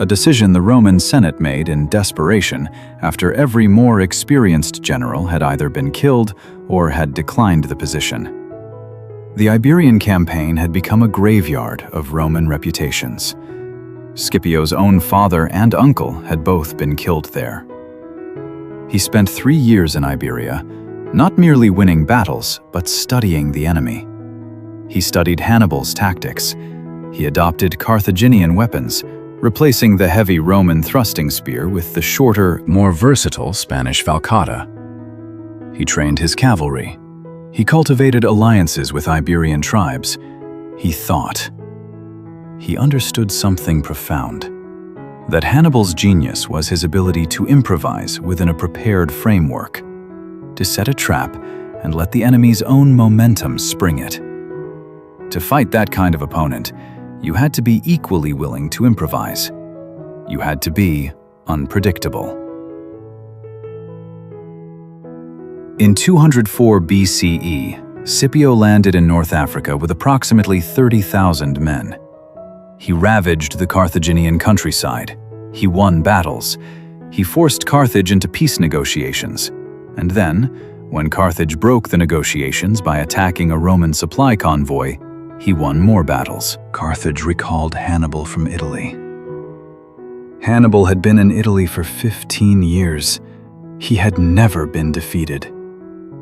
a decision the Roman Senate made in desperation after every more experienced general had either been killed or had declined the position. The Iberian campaign had become a graveyard of Roman reputations. Scipio's own father and uncle had both been killed there. He spent 3 years in Iberia, not merely winning battles, but studying the enemy. He studied Hannibal's tactics. He adopted Carthaginian weapons, replacing the heavy Roman thrusting spear with the shorter, more versatile Spanish falcata. He trained his cavalry. He cultivated alliances with Iberian tribes. He thought. He understood something profound. That Hannibal's genius was his ability to improvise within a prepared framework, to set a trap and let the enemy's own momentum spring it. To fight that kind of opponent, you had to be equally willing to improvise. You had to be unpredictable. In 204 BCE, Scipio landed in North Africa with approximately 30,000 men. He ravaged the Carthaginian countryside. He won battles. He forced Carthage into peace negotiations. And then, when Carthage broke the negotiations by attacking a Roman supply convoy, he won more battles. Carthage recalled Hannibal from Italy. Hannibal had been in Italy for 15 years. He had never been defeated.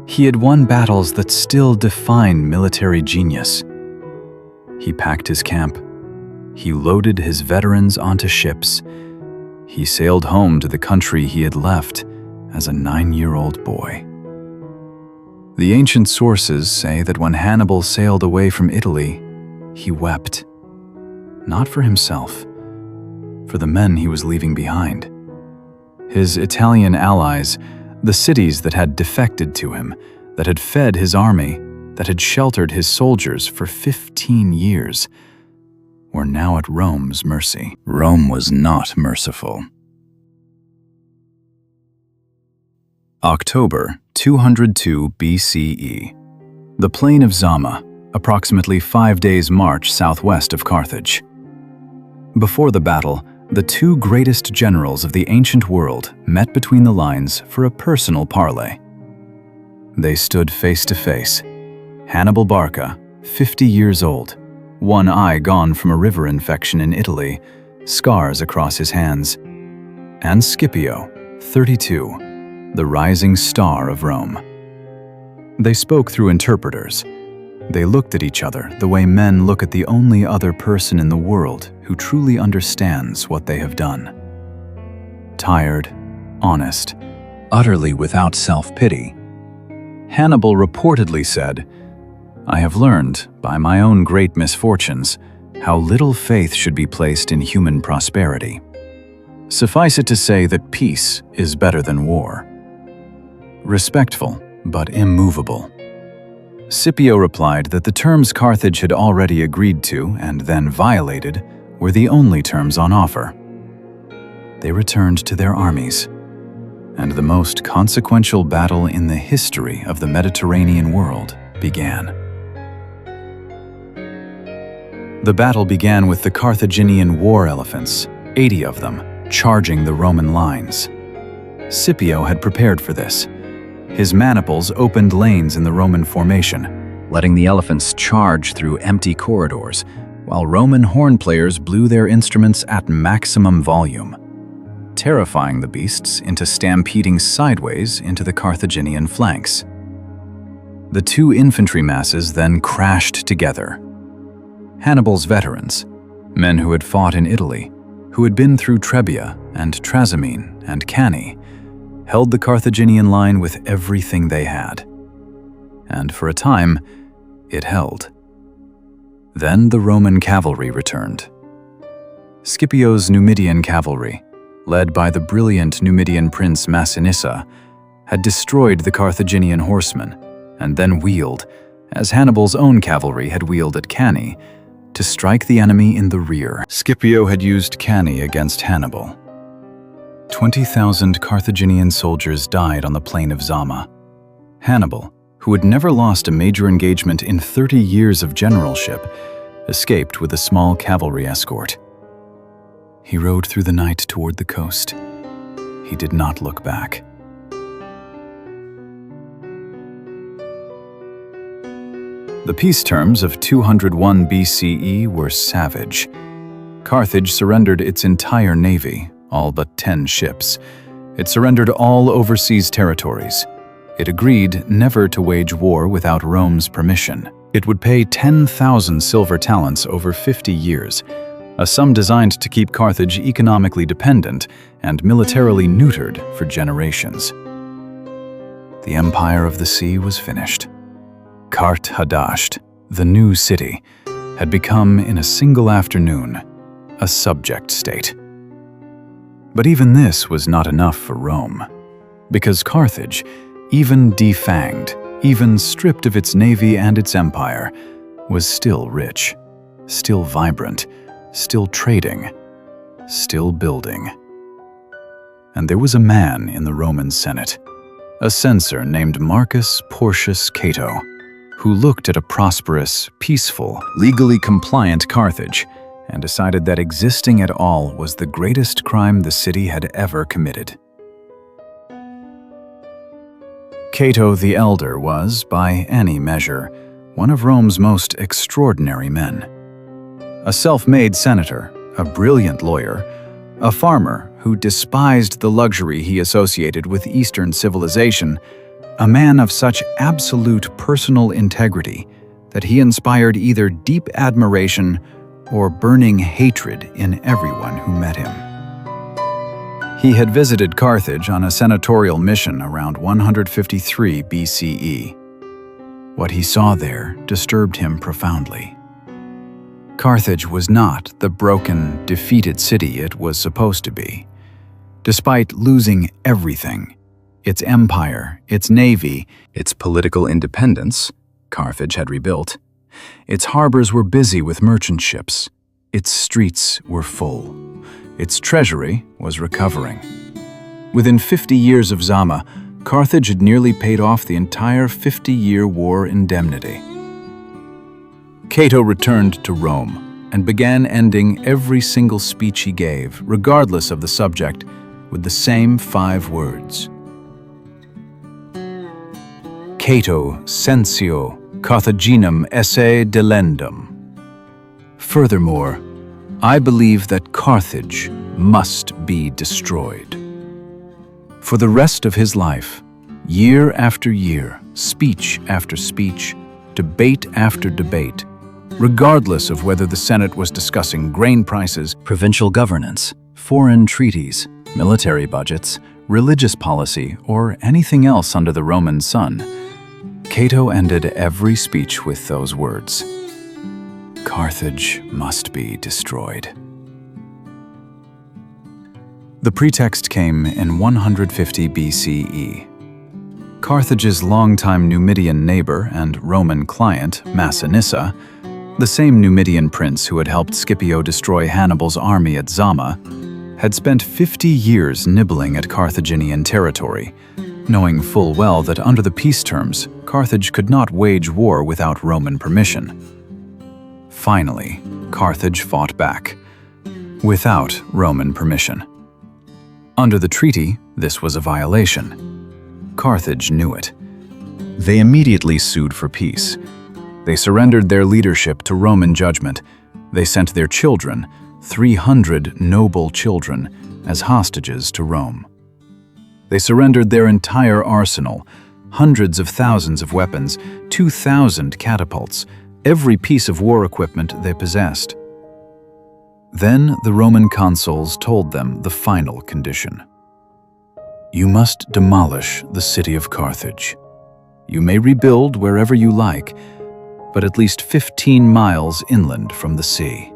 He had won battles that still define military genius. He packed his camp. He loaded his veterans onto ships. He sailed home to the country he had left as a 9-year-old boy. The ancient sources say that when Hannibal sailed away from Italy, he wept. Not for himself, for the men he was leaving behind. His Italian allies, the cities that had defected to him, that had fed his army, that had sheltered his soldiers for 15 years, were now at Rome's mercy. Rome was not merciful. October 202 BCE. The plain of Zama, approximately 5 days' march southwest of Carthage. Before the battle, the two greatest generals of the ancient world met between the lines for a personal parley. They stood face to face. Hannibal Barca, 50 years old, one eye gone from a river infection in Italy, scars across his hands, and Scipio, 32, the rising star of Rome. They spoke through interpreters. They looked at each other the way men look at the only other person in the world who truly understands what they have done. Tired, honest, utterly without self-pity, Hannibal reportedly said, "I have learned, by my own great misfortunes, how little faith should be placed in human prosperity. Suffice it to say that peace is better than war." Respectful, but immovable. Scipio replied that the terms Carthage had already agreed to and then violated were the only terms on offer. They returned to their armies, and the most consequential battle in the history of the Mediterranean world began. The battle began with the Carthaginian war elephants, 80 of them, charging the Roman lines. Scipio had prepared for this. His maniples opened lanes in the Roman formation, letting the elephants charge through empty corridors, while Roman horn players blew their instruments at maximum volume, terrifying the beasts into stampeding sideways into the Carthaginian flanks. The two infantry masses then crashed together. Hannibal's veterans, men who had fought in Italy, who had been through Trebia and Trasimene and Cannae, held the Carthaginian line with everything they had. And for a time, it held. Then the Roman cavalry returned. Scipio's Numidian cavalry, led by the brilliant Numidian prince Massinissa, had destroyed the Carthaginian horsemen and then wheeled, as Hannibal's own cavalry had wheeled at Cannae, to strike the enemy in the rear. Scipio had used Cannae against Hannibal. 20,000 Carthaginian soldiers died on the plain of Zama. Hannibal, who had never lost a major engagement in 30 years of generalship, escaped with a small cavalry escort. He rode through the night toward the coast. He did not look back. The peace terms of 201 BCE were savage. Carthage surrendered its entire navy, all but 10 ships. It surrendered all overseas territories. It agreed never to wage war without Rome's permission. It would pay 10,000 silver talents over 50 years, a sum designed to keep Carthage economically dependent and militarily neutered for generations. The Empire of the Sea was finished. Carthage, the new city, had become in a single afternoon a subject state. But even this was not enough for Rome, because Carthage, even defanged, even stripped of its navy and its empire, was still rich, still vibrant, still trading, still building. And there was a man in the Roman Senate, a censor named Marcus Porcius Cato, who looked at a prosperous, peaceful, legally compliant Carthage and decided that existing at all was the greatest crime the city had ever committed. Cato the Elder was, by any measure, one of Rome's most extraordinary men. A self-made senator, a brilliant lawyer, a farmer who despised the luxury he associated with Eastern civilization, a man of such absolute personal integrity that he inspired either deep admiration or burning hatred in everyone who met him. He had visited Carthage on a senatorial mission around 153 BCE. What he saw there disturbed him profoundly. Carthage was not the broken, defeated city it was supposed to be. Despite losing everything, its empire, its navy, its political independence, Carthage had rebuilt. Its harbors were busy with merchant ships. Its streets were full. Its treasury was recovering. Within 50 years of Zama, Carthage had nearly paid off the entire 50-year war indemnity. Cato returned to Rome and began ending every single speech he gave, regardless of the subject, with the same 5 words. Cato censeo Carthaginem esse delendum. Furthermore, I believe that Carthage must be destroyed. For the rest of his life, year after year, speech after speech, debate after debate, regardless of whether the Senate was discussing grain prices, provincial governance, foreign treaties, military budgets, religious policy, or anything else under the Roman sun, Cato ended every speech with those words: Carthage must be destroyed. The pretext came in 150 BCE. Carthage's longtime Numidian neighbor and Roman client, Massinissa, the same Numidian prince who had helped Scipio destroy Hannibal's army at Zama, had spent 50 years nibbling at Carthaginian territory, knowing full well that under the peace terms, Carthage could not wage war without Roman permission. Finally, Carthage fought back, without Roman permission. Under the treaty, this was a violation. Carthage knew it. They immediately sued for peace. They surrendered their leadership to Roman judgment. They sent their children, 300 noble children, as hostages to Rome. They surrendered their entire arsenal, hundreds of thousands of weapons, 2,000 catapults, every piece of war equipment they possessed. Then the Roman consuls told them the final condition. You must demolish the city of Carthage. You may rebuild wherever you like, but at least 15 miles inland from the sea.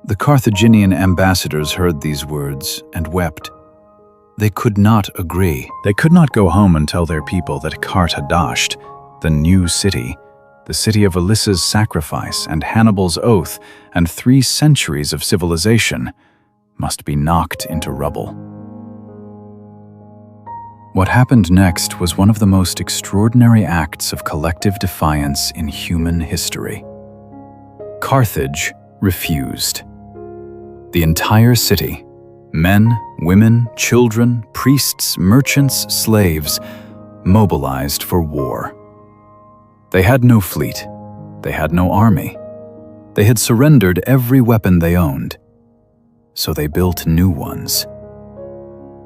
The Carthaginian ambassadors heard these words and wept. They could not agree. They could not go home and tell their people that Carthage, the new city, the city of Alyssa's sacrifice and Hannibal's oath and 3 centuries of civilization, must be knocked into rubble. What happened next was one of the most extraordinary acts of collective defiance in human history. Carthage refused. The entire city, men, women, children, priests, merchants, slaves, mobilized for war. They had no fleet. They had no army. They had surrendered every weapon they owned, so they built new ones.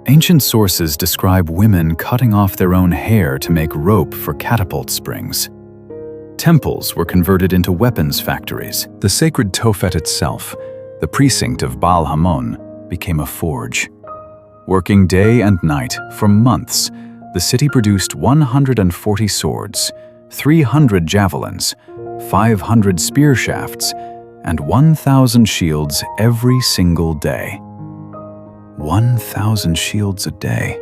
Ancient sources describe women cutting off their own hair to make rope for catapult springs. Temples were converted into weapons factories. The sacred Tophet itself, the precinct of Baal Hamon, became a forge. Working day and night for months, the city produced 140 swords, 300 javelins, 500 spear shafts, and 1,000 shields every single day. 1,000 shields a day,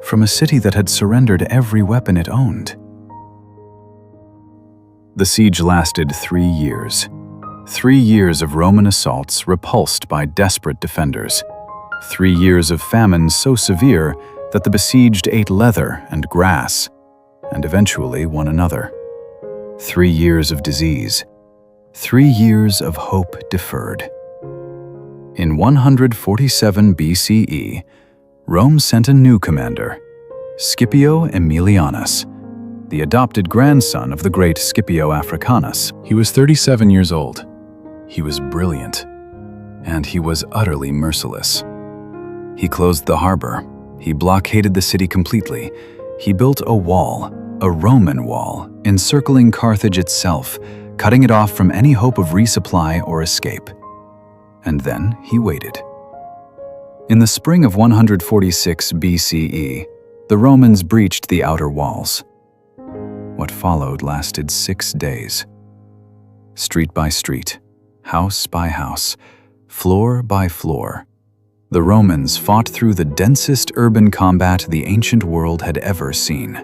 from a city that had surrendered every weapon it owned. The siege lasted 3 years. 3 years of Roman assaults repulsed by desperate defenders. 3 years of famine so severe that the besieged ate leather and grass, and eventually one another. 3 years of disease. 3 years of hope deferred. In 147 BCE, Rome sent a new commander, Scipio Aemilianus, the adopted grandson of the great Scipio Africanus. He was 37 years old. He was brilliant, and he was utterly merciless. He closed the harbor. He blockaded the city completely. He built a wall, a Roman wall, encircling Carthage itself, cutting it off from any hope of resupply or escape. And then he waited. In the spring of 146 BCE, the Romans breached the outer walls. What followed lasted 6 days. Street by street, house by house, floor by floor, the Romans fought through the densest urban combat the ancient world had ever seen.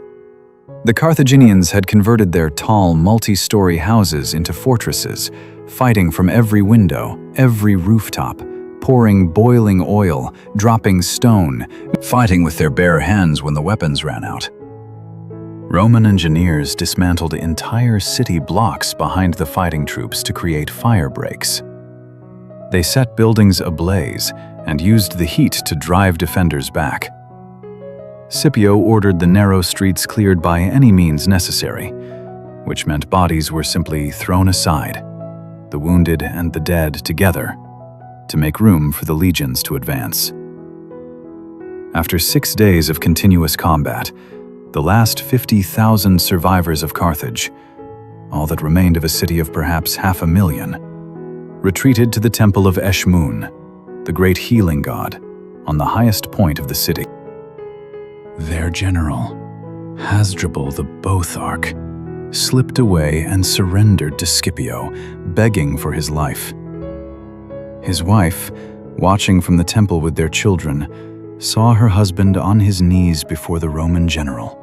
The Carthaginians had converted their tall, multi-story houses into fortresses, fighting from every window, every rooftop, pouring boiling oil, dropping stone, fighting with their bare hands when the weapons ran out. Roman engineers dismantled entire city blocks behind the fighting troops to create fire breaks. They set buildings ablaze and used the heat to drive defenders back. Scipio ordered the narrow streets cleared by any means necessary, which meant bodies were simply thrown aside, the wounded and the dead together, to make room for the legions to advance. After 6 days of continuous combat, the last 50,000 survivors of Carthage, all that remained of a city of perhaps 500,000, retreated to the temple of Eshmun, the great healing god, on the highest point of the city. Their general, Hasdrubal the Boathark, slipped away and surrendered to Scipio, begging for his life. His wife, watching from the temple with their children, saw her husband on his knees before the Roman general.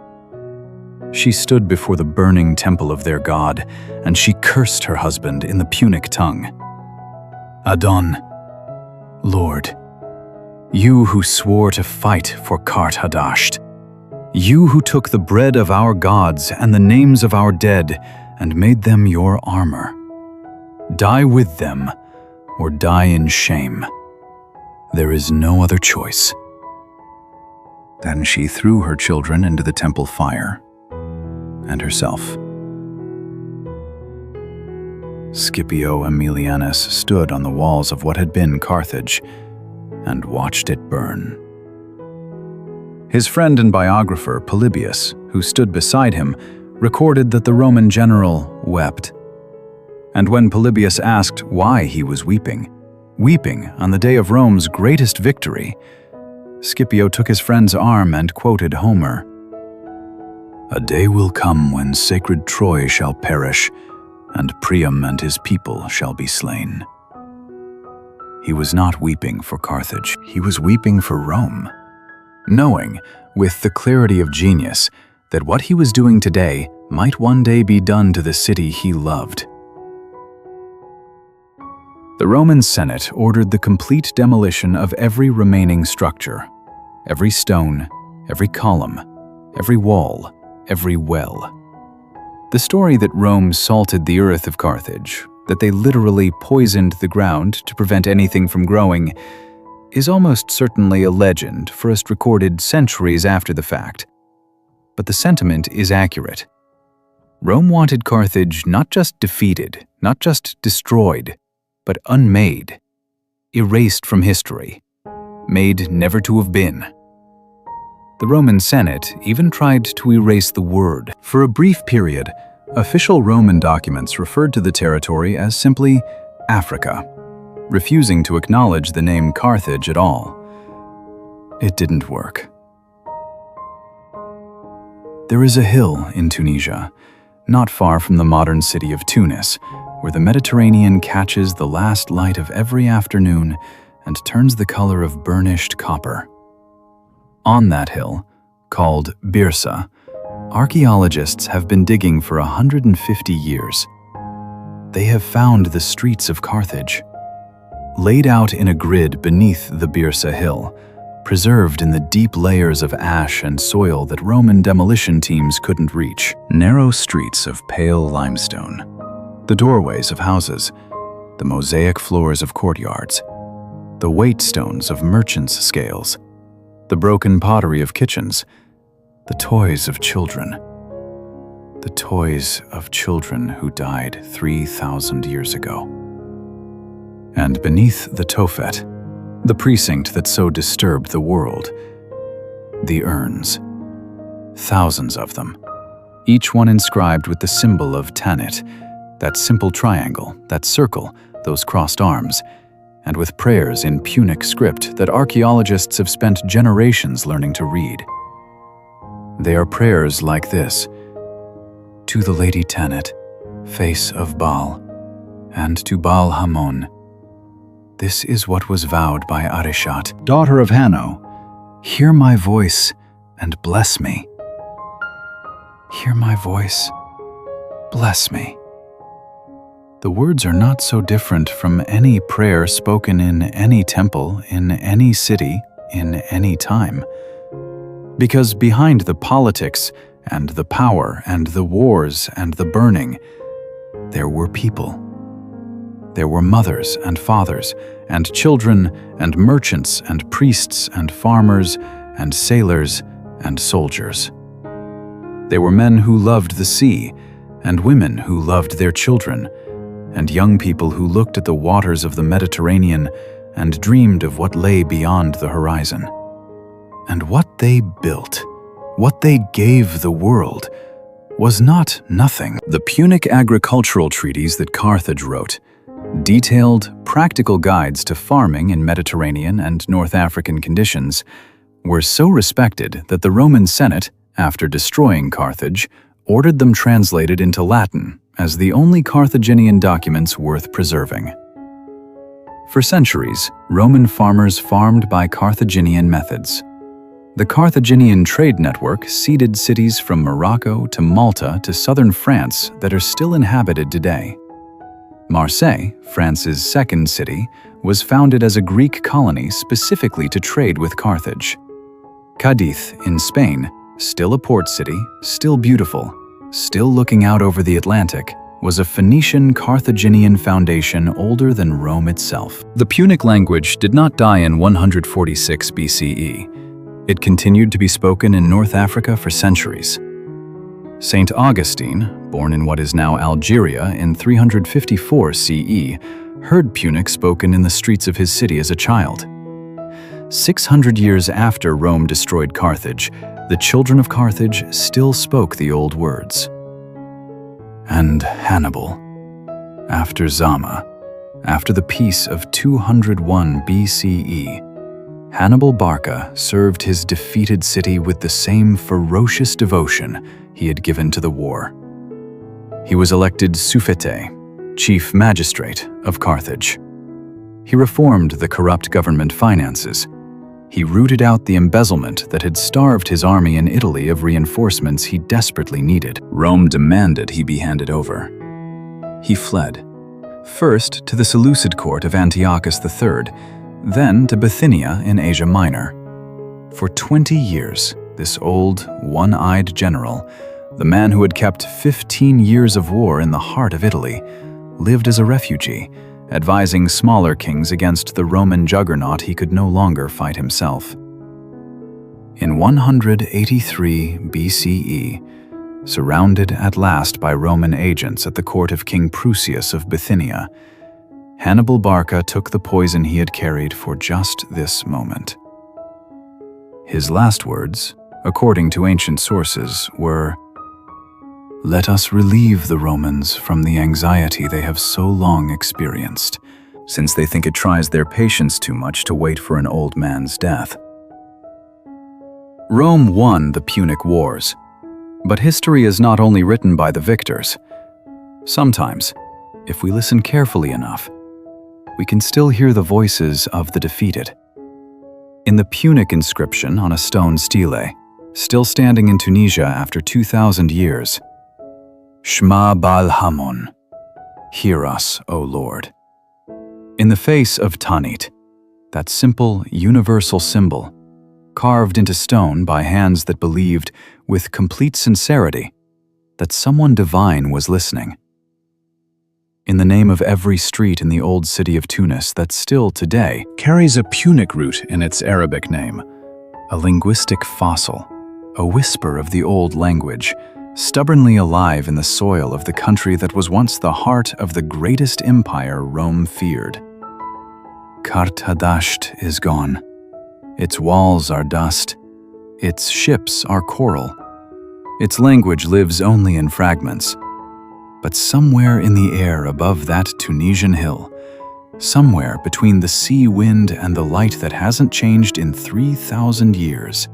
She stood before the burning temple of their god, and she cursed her husband in the Punic tongue. Adon, Lord, you who swore to fight for Carthage, you who took the bread of our gods and the names of our dead and made them your armor. Die with them, or die in shame. There is no other choice. Then she threw her children into the temple fire, and herself. Scipio Aemilianus stood on the walls of what had been Carthage and watched it burn. His friend and biographer Polybius, who stood beside him, recorded that the Roman general wept. And when Polybius asked why he was weeping on the day of Rome's greatest victory, Scipio took his friend's arm and quoted Homer. "A day will come when sacred Troy shall perish, and Priam and his people shall be slain." He was not weeping for Carthage, he was weeping for Rome, knowing, with the clarity of genius, that what he was doing today might one day be done to the city he loved. The Roman Senate ordered the complete demolition of every remaining structure, every stone, every column, every wall, every well. The story that Rome salted the earth of Carthage, that they literally poisoned the ground to prevent anything from growing, is almost certainly a legend first recorded centuries after the fact. But the sentiment is accurate. Rome wanted Carthage not just defeated, not just destroyed, but unmade, erased from history, made never to have been. The Roman Senate even tried to erase the word. For a brief period, official Roman documents referred to the territory as simply Africa, refusing to acknowledge the name Carthage at all. It didn't work. There is a hill in Tunisia, not far from the modern city of Tunis, where the Mediterranean catches the last light of every afternoon and turns the color of burnished copper. On that hill, called Byrsa, archaeologists have been digging for 150 years. They have found the streets of Carthage, laid out in a grid beneath the Byrsa hill, preserved in the deep layers of ash and soil that Roman demolition teams couldn't reach. Narrow streets of pale limestone, the doorways of houses, the mosaic floors of courtyards, the weight stones of merchants' scales, the broken pottery of kitchens, the toys of children. The toys of children who died 3,000 years ago. And beneath the Tophet, the precinct that so disturbed the world, the urns. Thousands of them, each one inscribed with the symbol of Tanit, that simple triangle, that circle, those crossed arms, and with prayers in Punic script that archaeologists have spent generations learning to read. They are prayers like this: to the Lady Tanit, face of Baal, and to Baal Hamon. This is what was vowed by Arishat, daughter of Hanno. Hear my voice and bless me. Hear my voice, bless me. The words are not so different from any prayer spoken in any temple, in any city, in any time. Because behind the politics and the power and the wars and the burning, there were people. There were mothers and fathers and children and merchants and priests and farmers and sailors and soldiers. There were men who loved the sea and women who loved their children, and young people who looked at the waters of the Mediterranean and dreamed of what lay beyond the horizon. And what they built, what they gave the world, was not nothing. The Punic agricultural treaties that Carthage wrote, detailed, practical guides to farming in Mediterranean and North African conditions, were so respected that the Roman Senate, after destroying Carthage, ordered them translated into Latin as the only Carthaginian documents worth preserving. For centuries, Roman farmers farmed by Carthaginian methods. The Carthaginian trade network seeded cities from Morocco to Malta to southern France that are still inhabited today. Marseille, France's second city, was founded as a Greek colony specifically to trade with Carthage. Cadiz in Spain, still a port city, still beautiful, still looking out over the Atlantic, was a Phoenician Carthaginian foundation older than Rome itself. The Punic language did not die in 146 BCE. It continued to be spoken in North Africa for centuries. Saint Augustine, born in what is now Algeria in 354 CE, heard Punic spoken in the streets of his city as a child. 600 years after Rome destroyed Carthage, the children of Carthage still spoke the old words. And Hannibal, after Zama, after the peace of 201 BCE, Hannibal Barca served his defeated city with the same ferocious devotion he had given to the war. He was elected suffete, chief magistrate of Carthage. He reformed the corrupt government finances. He rooted out the embezzlement that had starved his army in Italy of reinforcements he desperately needed. Rome demanded he be handed over. He fled, first to the Seleucid court of Antiochus III, then to Bithynia in Asia Minor. For 20 years, this old, one-eyed general, the man who had kept 15 years of war in the heart of Italy, lived as a refugee, advising smaller kings against the Roman juggernaut he could no longer fight himself. In 183 BCE, Surrounded at last by Roman agents at the court of King Prusius of Bithynia, Hannibal Barca took the poison he had carried for just this moment. His last words, according to ancient sources, were, "Let us relieve the Romans from the anxiety they have so long experienced, since they think it tries their patience too much to wait for an old man's death." Rome won the Punic Wars, but history is not only written by the victors. Sometimes, if we listen carefully enough, we can still hear the voices of the defeated. In the Punic inscription on a stone stele, still standing in Tunisia after 2,000 years, "Shma Bal Hamon, hear us, O Lord." In the face of Tanit, that simple, universal symbol, carved into stone by hands that believed, with complete sincerity, that someone divine was listening. In the name of every street in the old city of Tunis that still today carries a Punic root in its Arabic name, a linguistic fossil, a whisper of the old language, stubbornly alive in the soil of the country that was once the heart of the greatest empire Rome feared. Carthage is gone. Its walls are dust. Its ships are coral. Its language lives only in fragments. But somewhere in the air above that Tunisian hill, somewhere between the sea wind and the light that hasn't changed in 3,000 years,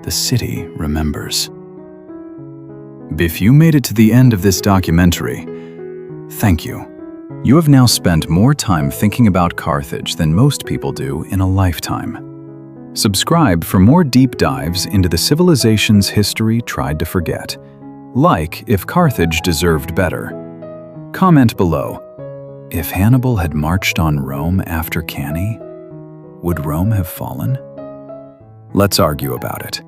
the city remembers. If you made it to the end of this documentary, thank you. You have now spent more time thinking about Carthage than most people do in a lifetime. Subscribe for more deep dives into the civilizations history tried to forget. Like if Carthage deserved better. Comment below. If Hannibal had marched on Rome after Cannae, would Rome have fallen? Let's argue about it.